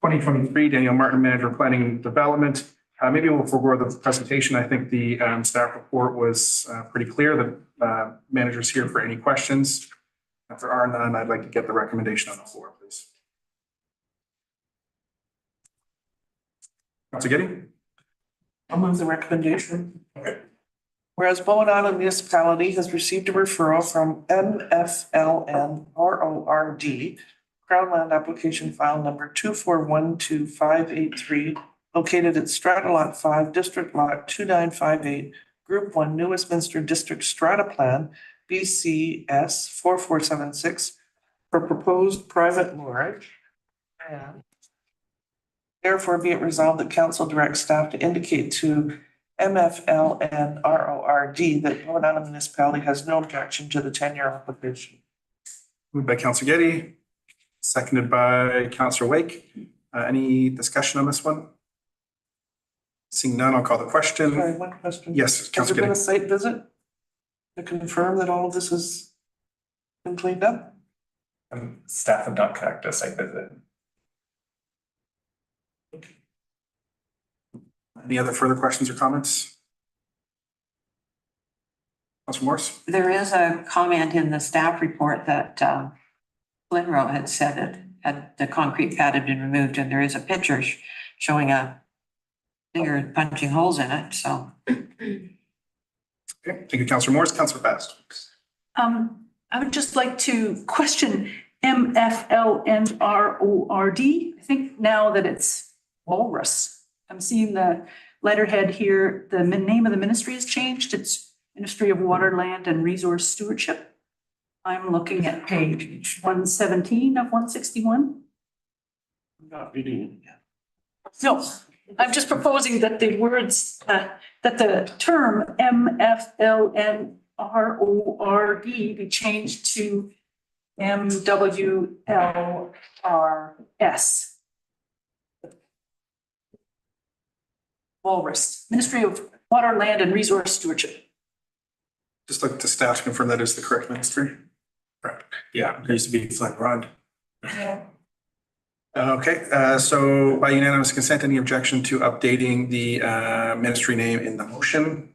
02-2023, Daniel Martin, Manager of Planning and Development. Maybe we'll forego the presentation. I think the staff report was pretty clear. The manager's here for any questions. If there are none, I'd like to get the recommendation on the floor, please. Councilor Getty? I'll move the recommendation. Okay. Whereas Bowen Island Municipality has received a referral from MFLN RORD, Crown Land Application File Number 2412583, located at Strata Lot 5, District Lot 2958, Group 1, New Westminster District Strata Plan, BCS 4476, for proposed private moorage. And therefore be it resolved that council directs staff to indicate to MFLN RORD that Bowen Island Municipality has no objection to the 10-year application. Moved by Councilor Getty, seconded by Councilor Wake. Any discussion on this one? Seeing none, I'll call the question. Sorry, one question. Yes, Has Councilor there been a Getty. site visit to confirm that all of this has been cleaned up? Staff have not conducted a site visit. Any other further questions or comments? Councilor Morse? There is a comment in the staff report that Glenroe had said it, had the concrete pad had been removed, and there is a picture showing a finger punching holes in it, so. Okay, thank you, Councilor Morse. Councilor Fast. I would just like to question MFLNRORD. I think now that it's Walrus. I'm seeing the letterhead here. The name of the ministry has changed. It's Ministry of Water, Land and Resource Stewardship. I'm looking at page 117 of 161. I'm not reading it yet. No, I'm just proposing that the words, that the term MFLNRORD be changed to MWLRS. Walrus, Ministry of Water, Land and Resource Stewardship. Just like the staff to confirm that is the correct ministry. Yeah, there used to be Flint Run. Okay, so by unanimous consent, any objection to updating the ministry name in the motion?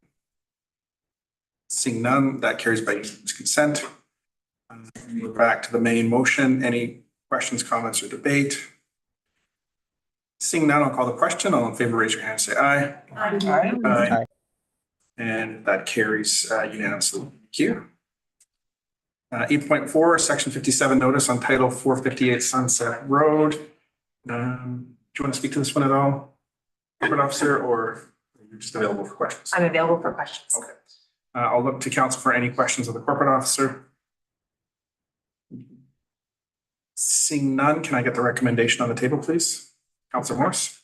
Seeing none, that carries by unanimous consent. We're back to the main motion. Any questions, comments, or debate? Seeing none, I'll call the question. All in favor, raise your hand, say aye. Aye. And that carries unanimously. Thank you. 8.4, section 57 notice on title 458 Sunset Road. Do you want to speak to this one at all? Corporate officer, or you're just available for questions? I'm available for questions. Okay. I'll look to council for any questions of the corporate officer. Seeing none, can I get the recommendation on the table, please? Councilor Morse.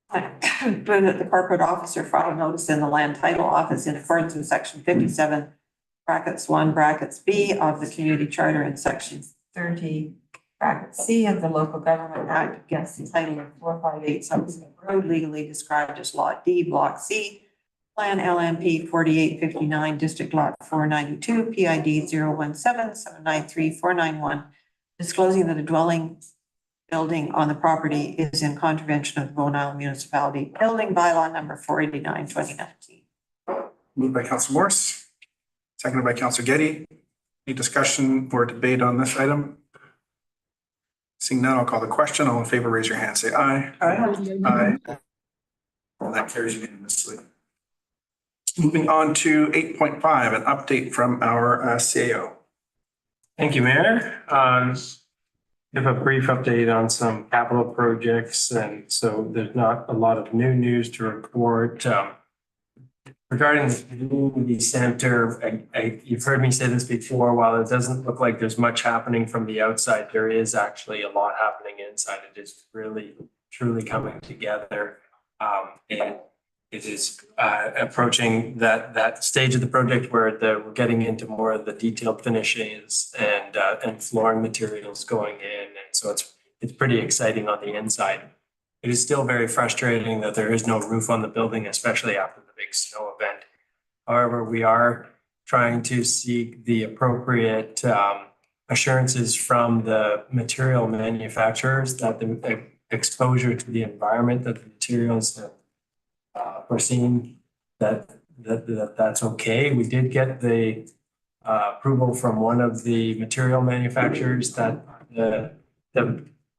But the corporate officer filed notice in the land title office in accordance with section 57 brackets 1 brackets B of the community charter and section 30 bracket C of the local government act against the title of 458 Sunset Road legally described as lot D, block C, plan LMP 4859, district lot 492, PID 017793491, disclosing that a dwelling building on the property is in contravention of the Bowen Island Municipality Building Bylaw number 489, 2019. Moved by Councilor Morse, seconded by Councilor Getty. Any discussion or debate on this item? Seeing none, I'll call the question. All in favor, raise your hand, say aye. Aye. Well, that carries unanimously. Moving on to 8.5, an update from our CAO. Thank you, Mayor. Give a brief update on some capital projects, and so there's not a lot of new news to report. Regarding the community center, you've heard me say this before, while it doesn't look like there's much happening from the outside, there is actually a lot happening inside. It is really, truly coming together. And it is approaching that stage of the project where we're getting into more of the detailed finishes and flooring materials going in. And so it's pretty exciting on the inside. It is still very frustrating that there is no roof on the building, especially after the big snow event. However, we are trying to seek the appropriate assurances from the material manufacturers that the exposure to the environment that the materials have foreseen that's okay. We did get the approval from one of the material manufacturers that the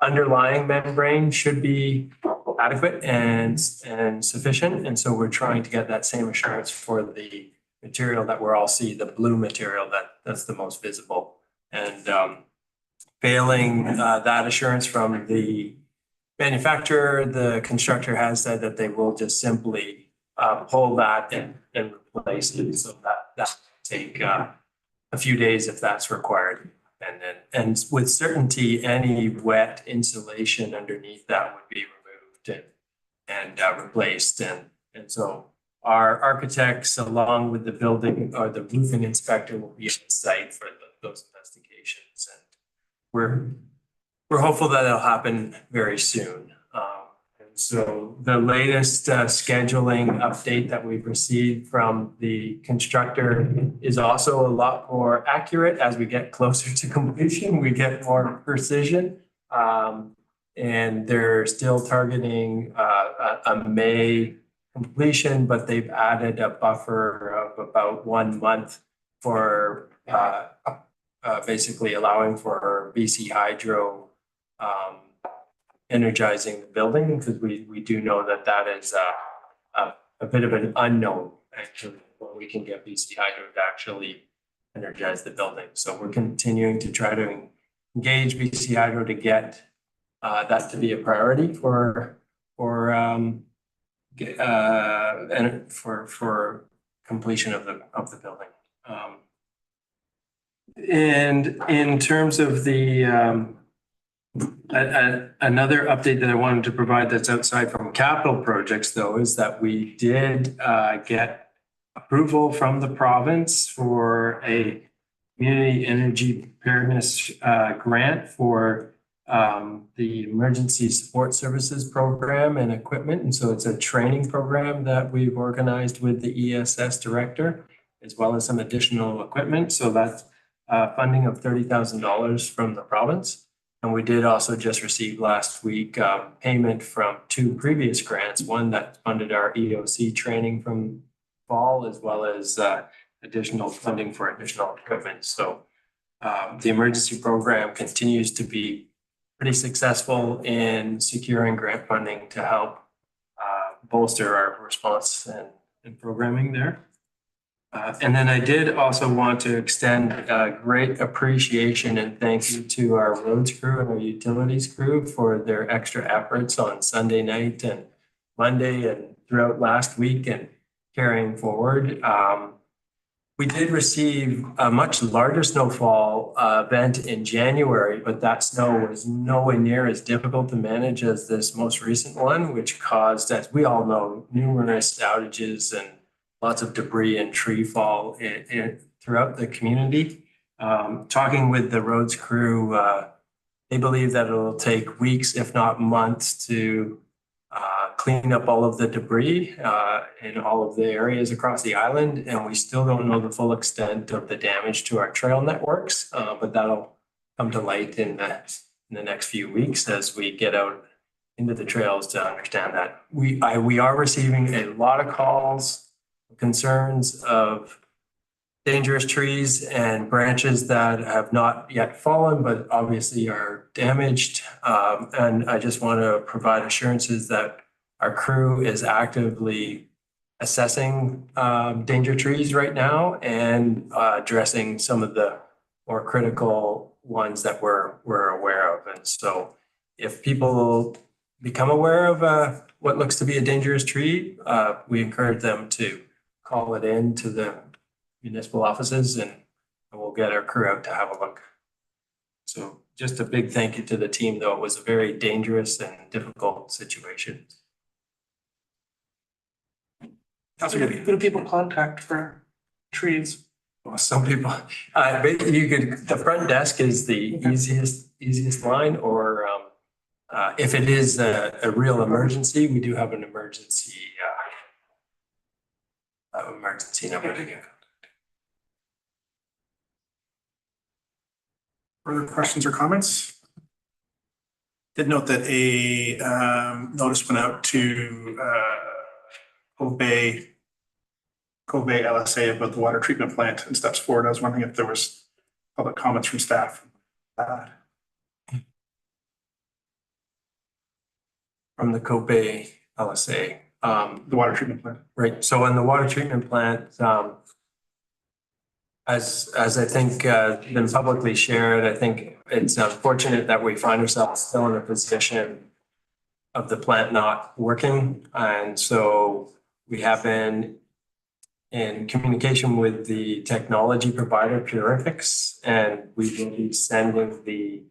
underlying membrane should be adequate and sufficient. And so we're trying to get that same assurance for the material that we're all see, the blue material that's the most visible. And failing that assurance from the manufacturer, the constructor has said that they will just simply pull that and replace it. So that will take a few days if that's required. And with certainty, any wet insulation underneath that would be removed and replaced. And so our architects, along with the building or the roofing inspector, will be on site for those investigations. And we're hopeful that it'll happen very soon. So the latest scheduling update that we've received from the constructor is also a lot more accurate. As we get closer to completion, we get more precision. And they're still targeting a May completion, but they've added a buffer of about 1 month for basically allowing for BC Hydro energizing the building, because we do know that is a bit of an unknown actually when we can get BC Hydro to actually energize the building. So we're continuing to try to engage BC Hydro to get that to be a priority for completion of the building. And in terms of the another update that I wanted to provide that's outside from capital projects, though, is that we did get approval from the province for a community energy preparedness grant for the emergency support services program and equipment. And so it's a training program that we've organized with the ESS director, as well as some additional equipment. So funding of $30,000 from the province. And we did also just receive last week payment from two previous grants, one that funded our EOC training from fall, as well as additional funding for additional equipment. So the emergency program continues to be pretty successful in securing grant funding to help bolster our response and programming there. And then I did also want to extend great appreciation and thank you to our roads crew and our utilities crew for their extra efforts on Sunday night and Monday and throughout last week and carrying forward. We did receive a much larger snowfall event in January, but that snow was nowhere near as difficult to manage as this most recent one, which caused, as we all know, numerous outages and lots of debris and tree fall throughout the community. Talking with the roads crew, they believe that it'll take weeks, if not months, to clean up all of the debris in all of the areas across the island. And we still don't know the full extent of the damage to our trail networks, but that'll come to light in the next few weeks as we get out into the trails to understand that. We are receiving a lot of calls, concerns of dangerous trees and branches that have not yet fallen, but obviously are damaged. And I just want to provide assurances that our crew is actively assessing danger trees right now and addressing some of the more critical ones that we're aware of. And so if people become aware of what looks to be a dangerous tree, we encourage them to call it in to the municipal offices and we'll get our crew out to have a look. So just a big thank you to the team, though. It was a very dangerous and difficult situation. Councilor Gideon. Who do people contact for trees? Well, some people, the front desk is the easiest line, or if it is a real emergency, we do have an emergency number to get. Further questions or comments? Did note that a notice went out to Cove Bay LSA about the water treatment plant and steps forward. I was wondering if there was public comments from staff. From the Cove Bay LSA. The water treatment plant. Right. So on the water treatment plant, as I think been publicly shared, I think it's unfortunate that we find ourselves still in a position of the plant not working. And so we have been in communication with the technology provider Purifix, and we will be sending the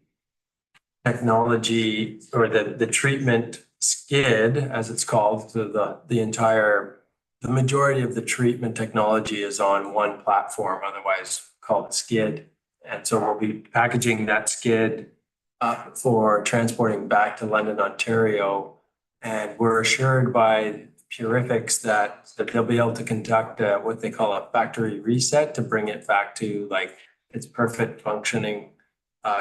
technology or the treatment skid, as it's called, to the majority of the treatment technology is on one platform, otherwise called skid. And so we'll be packaging that skid up for transporting back to London, Ontario. And we're assured by Purifix that they'll be able to conduct what they call a factory reset to bring it back to like its perfect functioning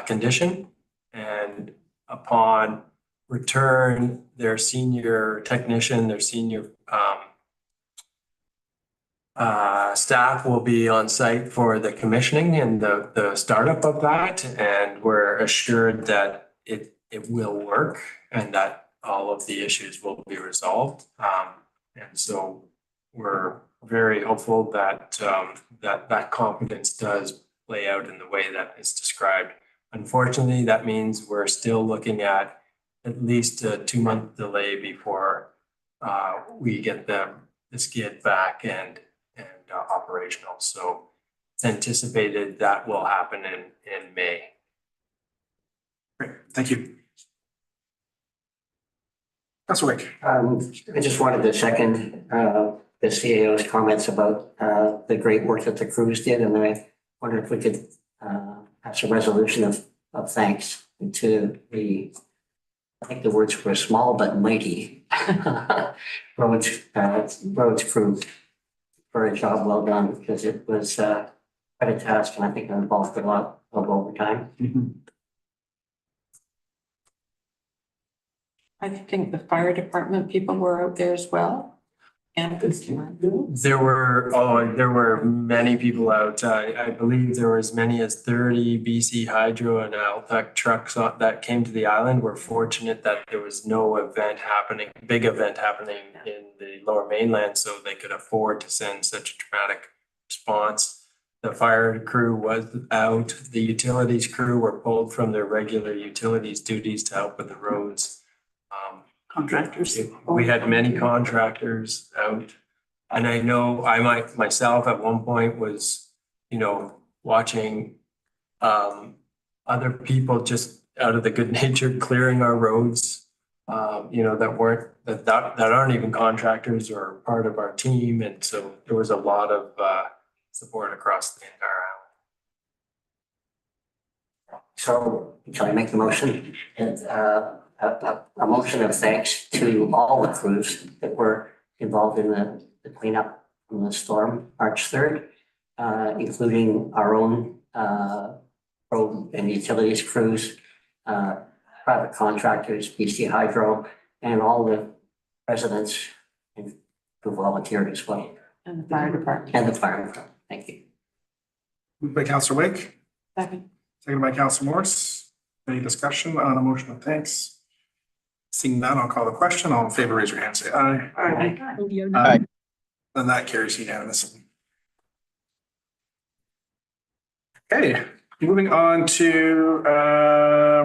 condition. And upon return, their senior technician, their senior staff will be on site for the commissioning and the startup of that. And we're assured that it will work and that all of the issues will be resolved. And so we're very hopeful that that confidence does play out in the way that is described. Unfortunately, that means we're still looking at least a 2-month delay before we get the skid back and operational. So it's anticipated that will happen in May. Great, thank you. Councilor Wake. I just wanted to second the CAO's comments about the great work that the crews did, and I wonder if we could have some resolution of thanks to I think the words were small but mighty roads crew for a job well done, because it was quite a task, and I think it involved a lot of overtime. I think the fire department people were out there as well. And There were many people out. I believe there were as many as 30 BC Hydro and Alpec trucks that came to the island. We're fortunate that there was no big event happening in the Lower Mainland, so they could afford to send such a dramatic response. The fire crew was out. The utilities crew were pulled from their regular utilities duties to help with the roads. Contractors. We had many contractors out. And I know myself at one point was, watching other people just out of the good nature clearing our roads, that aren't even contractors or part of our team. And so there was a lot of support across the entire island. So shall I make the motion? A motion of thanks to all the crews that were involved in the cleanup from the storm, March 3rd, including our own road and utilities crews, private contractors, BC Hydro, and all the residents who volunteered as well. And the fire department. And the fire department. Thank you. Moved by Councillor Wake, Second. seconded by Councillor Morse. Any discussion on a motion of thanks? Seeing none, I'll call the question. All in favor, raise your hand, say aye. Aye. Then that carries unanimously. Okay, moving on to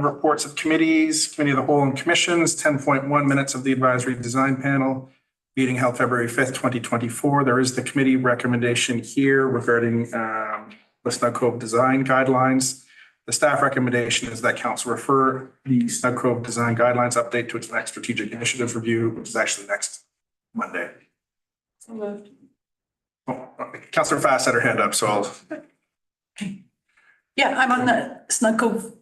reports of committees, committee of the whole and commissions, 10.1 minutes of the advisory design panel. Meeting held February 5th, 2024. There is the committee recommendation here regarding the Snug Cove design guidelines. The staff recommendation is that council refer the Snug Cove design guidelines update to its next strategic initiative review, which is actually next Monday. So moved. Oh, Councillor Fast had her hand up, so I'll. Yeah, I'm on the Snug Cove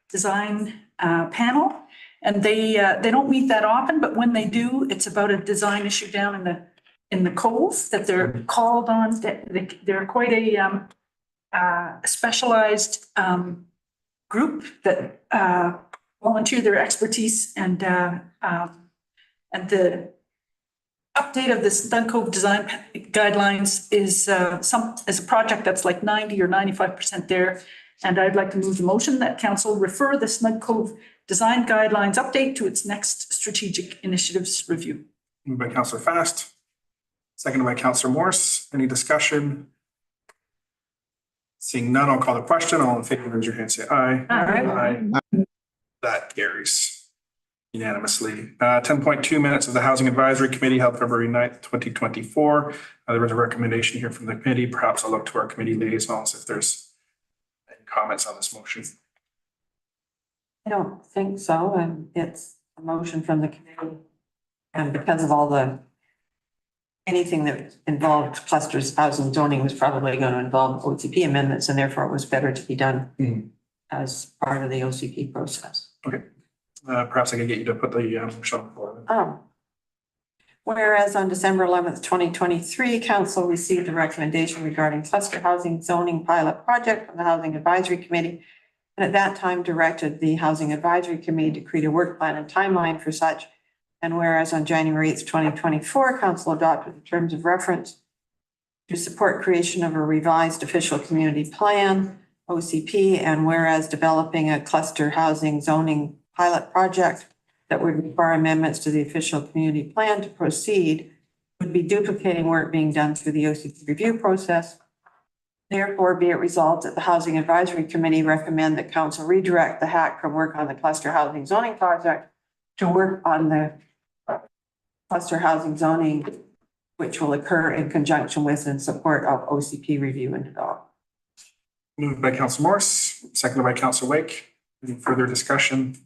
design panel, and they don't meet that often, but when they do, it's about a design issue down in the cove that they're called on. They're quite a specialized group that volunteer their expertise, and the update of the Snug Cove design guidelines is a project that's like 90 or 95% there. And I'd like to move the motion that council refer the Snug Cove design guidelines update to its next strategic initiatives review. Moved by Councillor Fast, seconded by Councillor Morse. Any discussion? Seeing none, I'll call the question. All in favor, raise your hand, say aye. Aye. That carries unanimously. 10.2 minutes of the Housing Advisory Committee held February 9th, 2024. There was a recommendation here from the committee. Perhaps I'll look to our committee liaisons if there's any comments on this motion. I don't think so, and it's a motion from the committee. And because of anything that involved clusters, housing zoning was probably going to involve OCP amendments, and therefore it was better to be done as part of the OCP process. Okay. Perhaps I can get you to put the motion on the floor. Whereas on December 11th, 2023, council received a recommendation regarding cluster housing zoning pilot project from the Housing Advisory Committee, and at that time directed the Housing Advisory Committee to create a work plan and timeline for such. And whereas on January 8th, 2024, council adopted the terms of reference to support creation of a revised official community plan, OCP, and whereas developing a cluster housing zoning pilot project that would require amendments to the official community plan to proceed would be duplicating work being done through the OCP review process. Therefore, be it resolved that the Housing Advisory Committee recommend that council redirect the HAC from work on the cluster housing zoning project to work on the cluster housing zoning, which will occur in conjunction with and support of OCP review and development. Moved by Councillor Morse, seconded by Councillor Wake. Any further discussion?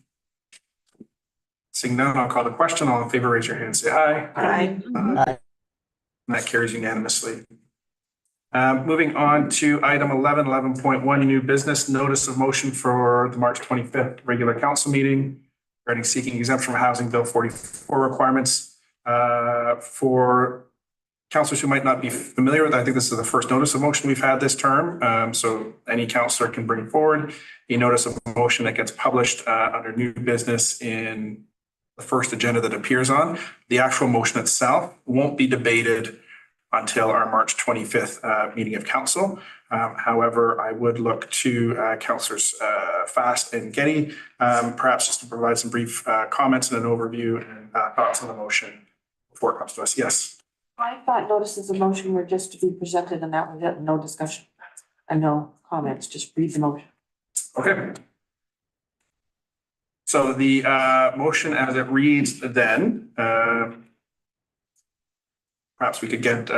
Seeing none, I'll call the question. All in favor, raise your hand, say aye. Aye. And that carries unanimously. Moving on to item 11.1, new business notice of motion for the March 25th regular council meeting regarding seeking exemption from Housing Bill 44 requirements for councilors who might not be familiar with, I think this is the first notice of motion we've had this term. So any councilor can bring forward a notice of motion that gets published under new business in the first agenda that appears on. The actual motion itself won't be debated until our March 25th meeting of council. However, I would look to councillors Fast and Getty, perhaps just to provide some brief comments and an overview and thoughts on the motion before it comes to us. Yes. I thought notices of motion were just to be presented and that was it, no discussion. And no comments, just read the motion. Okay. So the motion as it reads then, perhaps we could get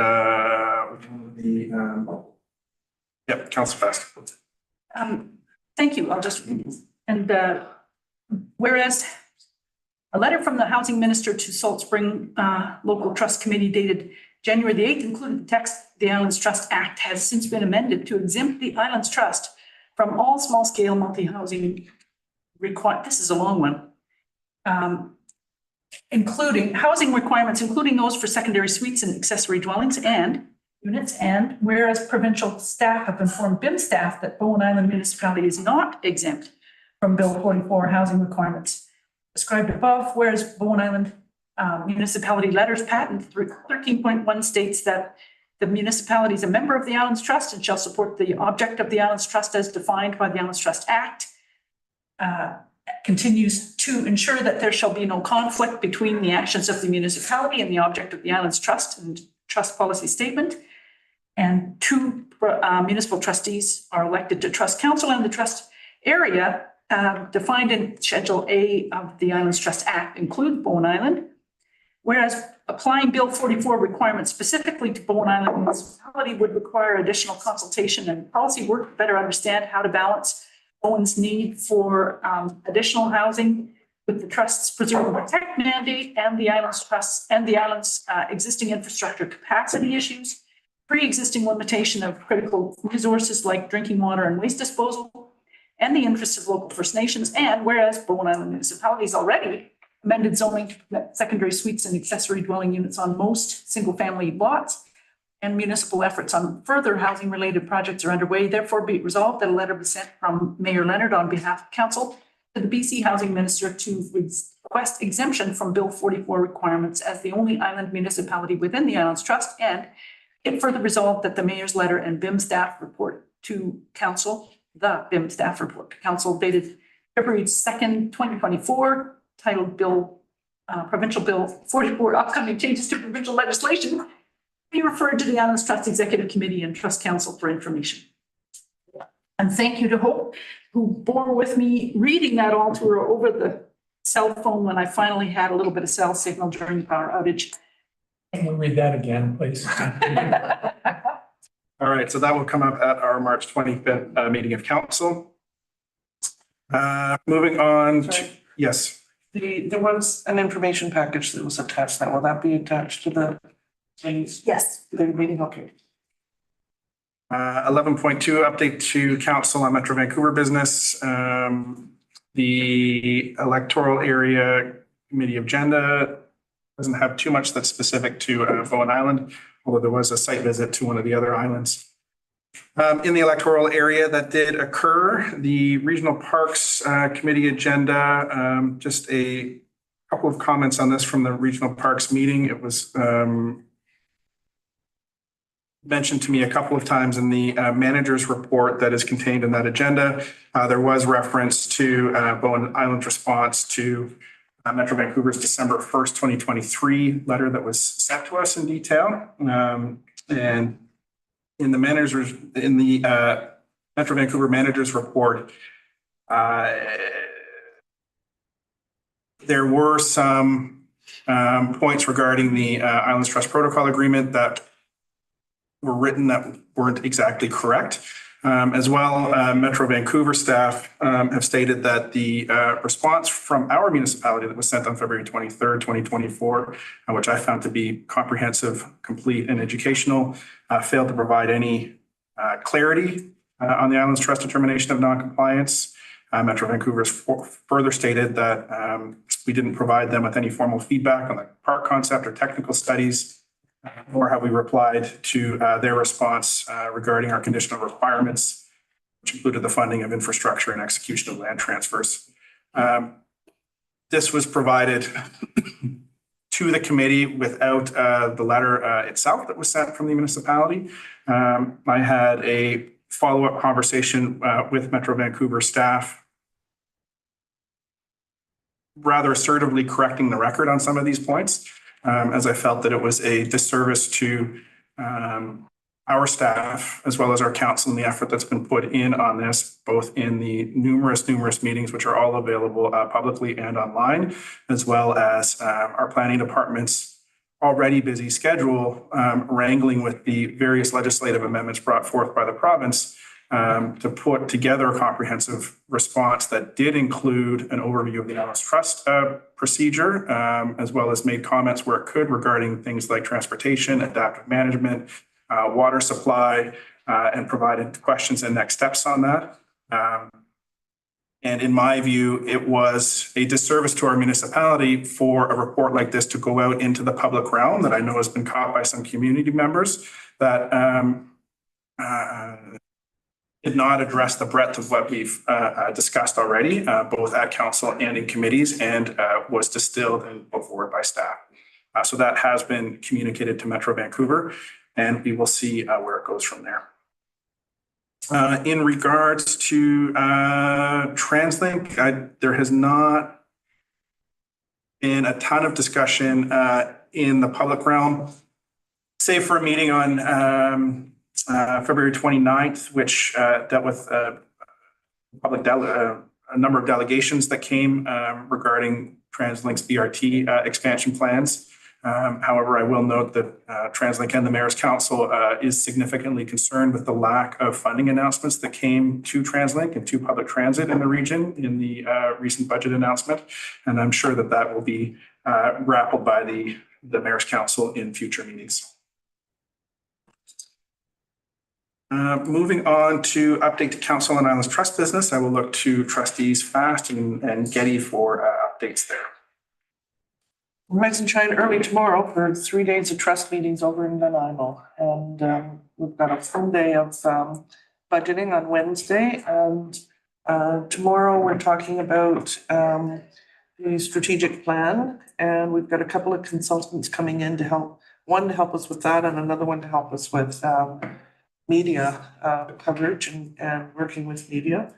yep, Councillor Fast. Thank you. I'll just, and whereas a letter from the Housing Minister to Salt Spring Local Trust Committee dated January the 8th included the text, the Islands Trust Act has since been amended to exempt the Islands Trust from all small-scale multi-housing this is a long one, including housing requirements, including those for secondary suites and accessory dwellings and units. And whereas provincial staff have informed BIM staff that Bowen Island municipality is not exempt from Bill 44 housing requirements described above, whereas Bowen Island municipality letters patent 13.1 states that the municipality is a member of the Islands Trust and shall support the object of the Islands Trust as defined by the Islands Trust Act. Continues to ensure that there shall be no conflict between the actions of the municipality and the object of the Islands Trust and trust policy statement. And 2 municipal trustees are elected to trust council and the trust area defined in Schedule A of the Islands Trust Act include Bowen Island. Whereas applying Bill 44 requirements specifically to Bowen Island municipality would require additional consultation and policy work to better understand how to balance Bowen's need for additional housing with the trust's preserve and protect mandate and the Islands Trust and the island's existing infrastructure capacity issues, pre-existing limitation of critical resources like drinking water and waste disposal, and the interests of local First Nations. And whereas Bowen Island municipalities already amended zoning to permit secondary suites and accessory dwelling units on most single-family lots, and municipal efforts on further housing-related projects are underway. Therefore, be it resolved that a letter be sent from Mayor Leonard on behalf of council to the BC Housing Minister to request exemption from Bill 44 requirements as the only island municipality within the Islands Trust, and it further resolved that the mayor's letter and BIM staff report to council, the BIM staff report to council dated February 2nd, 2024, titled Provincial Bill 44, upcoming changes to provincial legislation, be referred to the Islands Trust Executive Committee and Trust Council for information. And thank you to Hope, who bore with me reading that all to her over the cell phone when I finally had a little bit of cell signal during the power outage. Can we read that again, please? All right, so that will come up at our March 25th meeting of council. Moving on to, yes. There was an information package that was attached. Now, will that be attached to the Yes. the meeting? Okay. 11.2 update to council on Metro Vancouver business. The electoral area committee agenda doesn't have too much that's specific to Bowen Island, although there was a site visit to one of the other islands. In the electoral area that did occur, the Regional Parks Committee agenda, just a couple of comments on this from the Regional Parks meeting. It was mentioned to me a couple of times in the manager's report that is contained in that agenda. There was reference to Bowen Island's response to Metro Vancouver's December 1st, 2023 letter that was sent to us in detail. And in the Metro Vancouver manager's report, there were some points regarding the Islands Trust Protocol Agreement that were written that weren't exactly correct. As well, Metro Vancouver staff have stated that the response from our municipality that was sent on February 23rd, 2024, which I found to be comprehensive, complete, and educational, failed to provide any clarity on the Islands Trust determination of noncompliance. Metro Vancouver has further stated that we didn't provide them with any formal feedback on the park concept or technical studies nor have we replied to their response regarding our conditional requirements, which included the funding of infrastructure and execution of land transfers. This was provided to the committee without the letter itself that was sent from the municipality. I had a follow-up conversation with Metro Vancouver staff, rather assertively correcting the record on some of these points, as I felt that it was a disservice to our staff, as well as our council, and the effort that's been put in on this, both in the numerous meetings, which are all available publicly and online, as well as our planning department's already busy schedule, wrangling with the various legislative amendments brought forth by the province to put together a comprehensive response that did include an overview of the Atlas Trust procedure, as well as made comments where it could regarding things like transportation, adaptive management, water supply, and provided questions and next steps on that. And in my view, it was a disservice to our municipality for a report like this to go out into the public realm that I know has been caught by some community members that did not address the breadth of what we've discussed already, both at council and in committees, and was distilled and put forward by staff. So that has been communicated to Metro Vancouver, and we will see where it goes from there. In regards to TransLink, there has not been a ton of discussion in the public realm, save for a meeting on February 29th, which dealt with a number of delegations that came regarding TransLink's BRT expansion plans. However, I will note that TransLink and the Mayor's Council is significantly concerned with the lack of funding announcements that came to TransLink and to public transit in the region in the recent budget announcement. And I'm sure that that will be grappled by the Mayor's Council in future meetings. Moving on to update to Council and Islands Trust business, I will look to trustees Fast and Getty for updates there. Rise and shine early tomorrow for 3 days of trust meetings over in Nanaimo. And we've got a full day of budgeting on Wednesday. And tomorrow we're talking about the strategic plan. And we've got a couple of consultants coming in to help, one to help us with that and another one to help us with media coverage and working with media.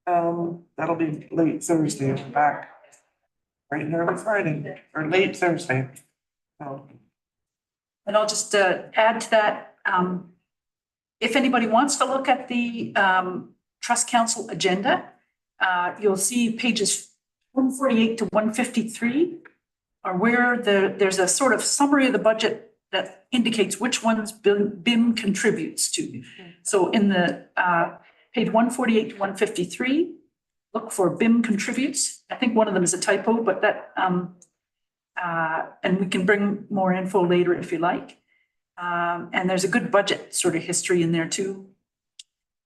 That'll be late Thursday. We're back right in early Friday or late Thursday. And I'll just add to that. If anybody wants to look at the Trust Council agenda, you'll see pages 148 to 153 are where there's a sort of summary of the budget that indicates which ones BIM contributes to. So in the page 148 to 153, look for BIM contributes. I think one of them is a typo, but that, and we can bring more info later if you like. And there's a good budget sort of history in there too.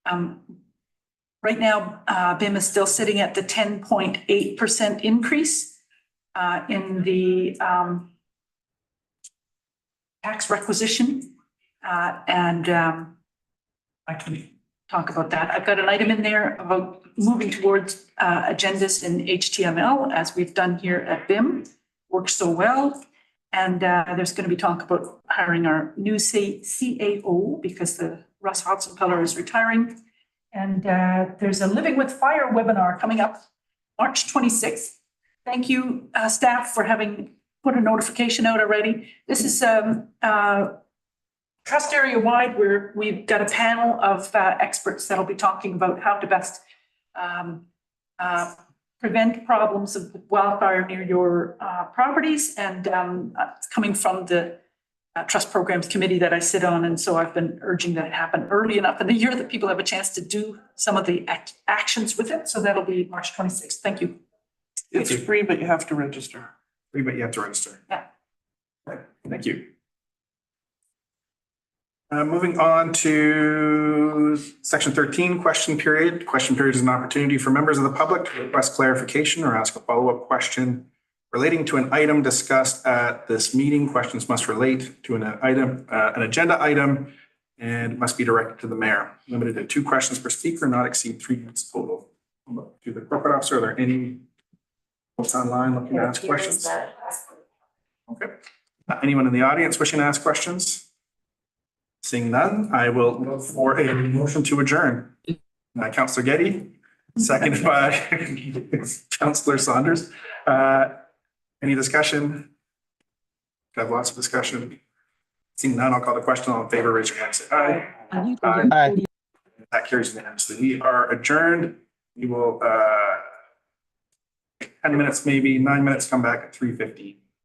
Right now, BIM is still sitting at the 10.8% increase in the tax requisition. And I can talk about that. I've got an item in there about moving towards agendas in HTML, as we've done here at BIM. Works so well. And there's going to be talk about hiring our new CAO because the Russ Hodson-Peller is retiring. And there's a Living with Fire webinar coming up March 26th. Thank you, staff, for having put a notification out already. This is trust area wide, where we've got a panel of experts that'll be talking about how to best prevent problems of wildfire near your properties, and coming from the Trust Programs Committee that I sit on. And so I've been urging that it happen early enough in the year that people have a chance to do some of the actions with it. So that'll be March 26th. Thank you. It's free, but you have to register. Free, but you have to register. Yeah. Okay. Thank you. Moving on to section 13, question period. Question period is an opportunity for members of the public to request clarification or ask a follow-up question relating to an item discussed at this meeting. Questions must relate to an agenda item, and must be directed to the mayor. Limited to 2 questions per speaker, not exceed 3 minutes total. To the corporate officer, are there any folks online looking to ask questions? Okay. Anyone in the audience wishing to ask questions? Seeing none, I will look for a motion to adjourn. Councillor Getty, seconded by Councillor Saunders. Any discussion? Have lots of discussion. Seeing none, I'll call the question. All in favor, raise your hand. Say aye. Aye. That carries unanimously. We are adjourned. We will 10 minutes, maybe 9 minutes, come back at 3:50.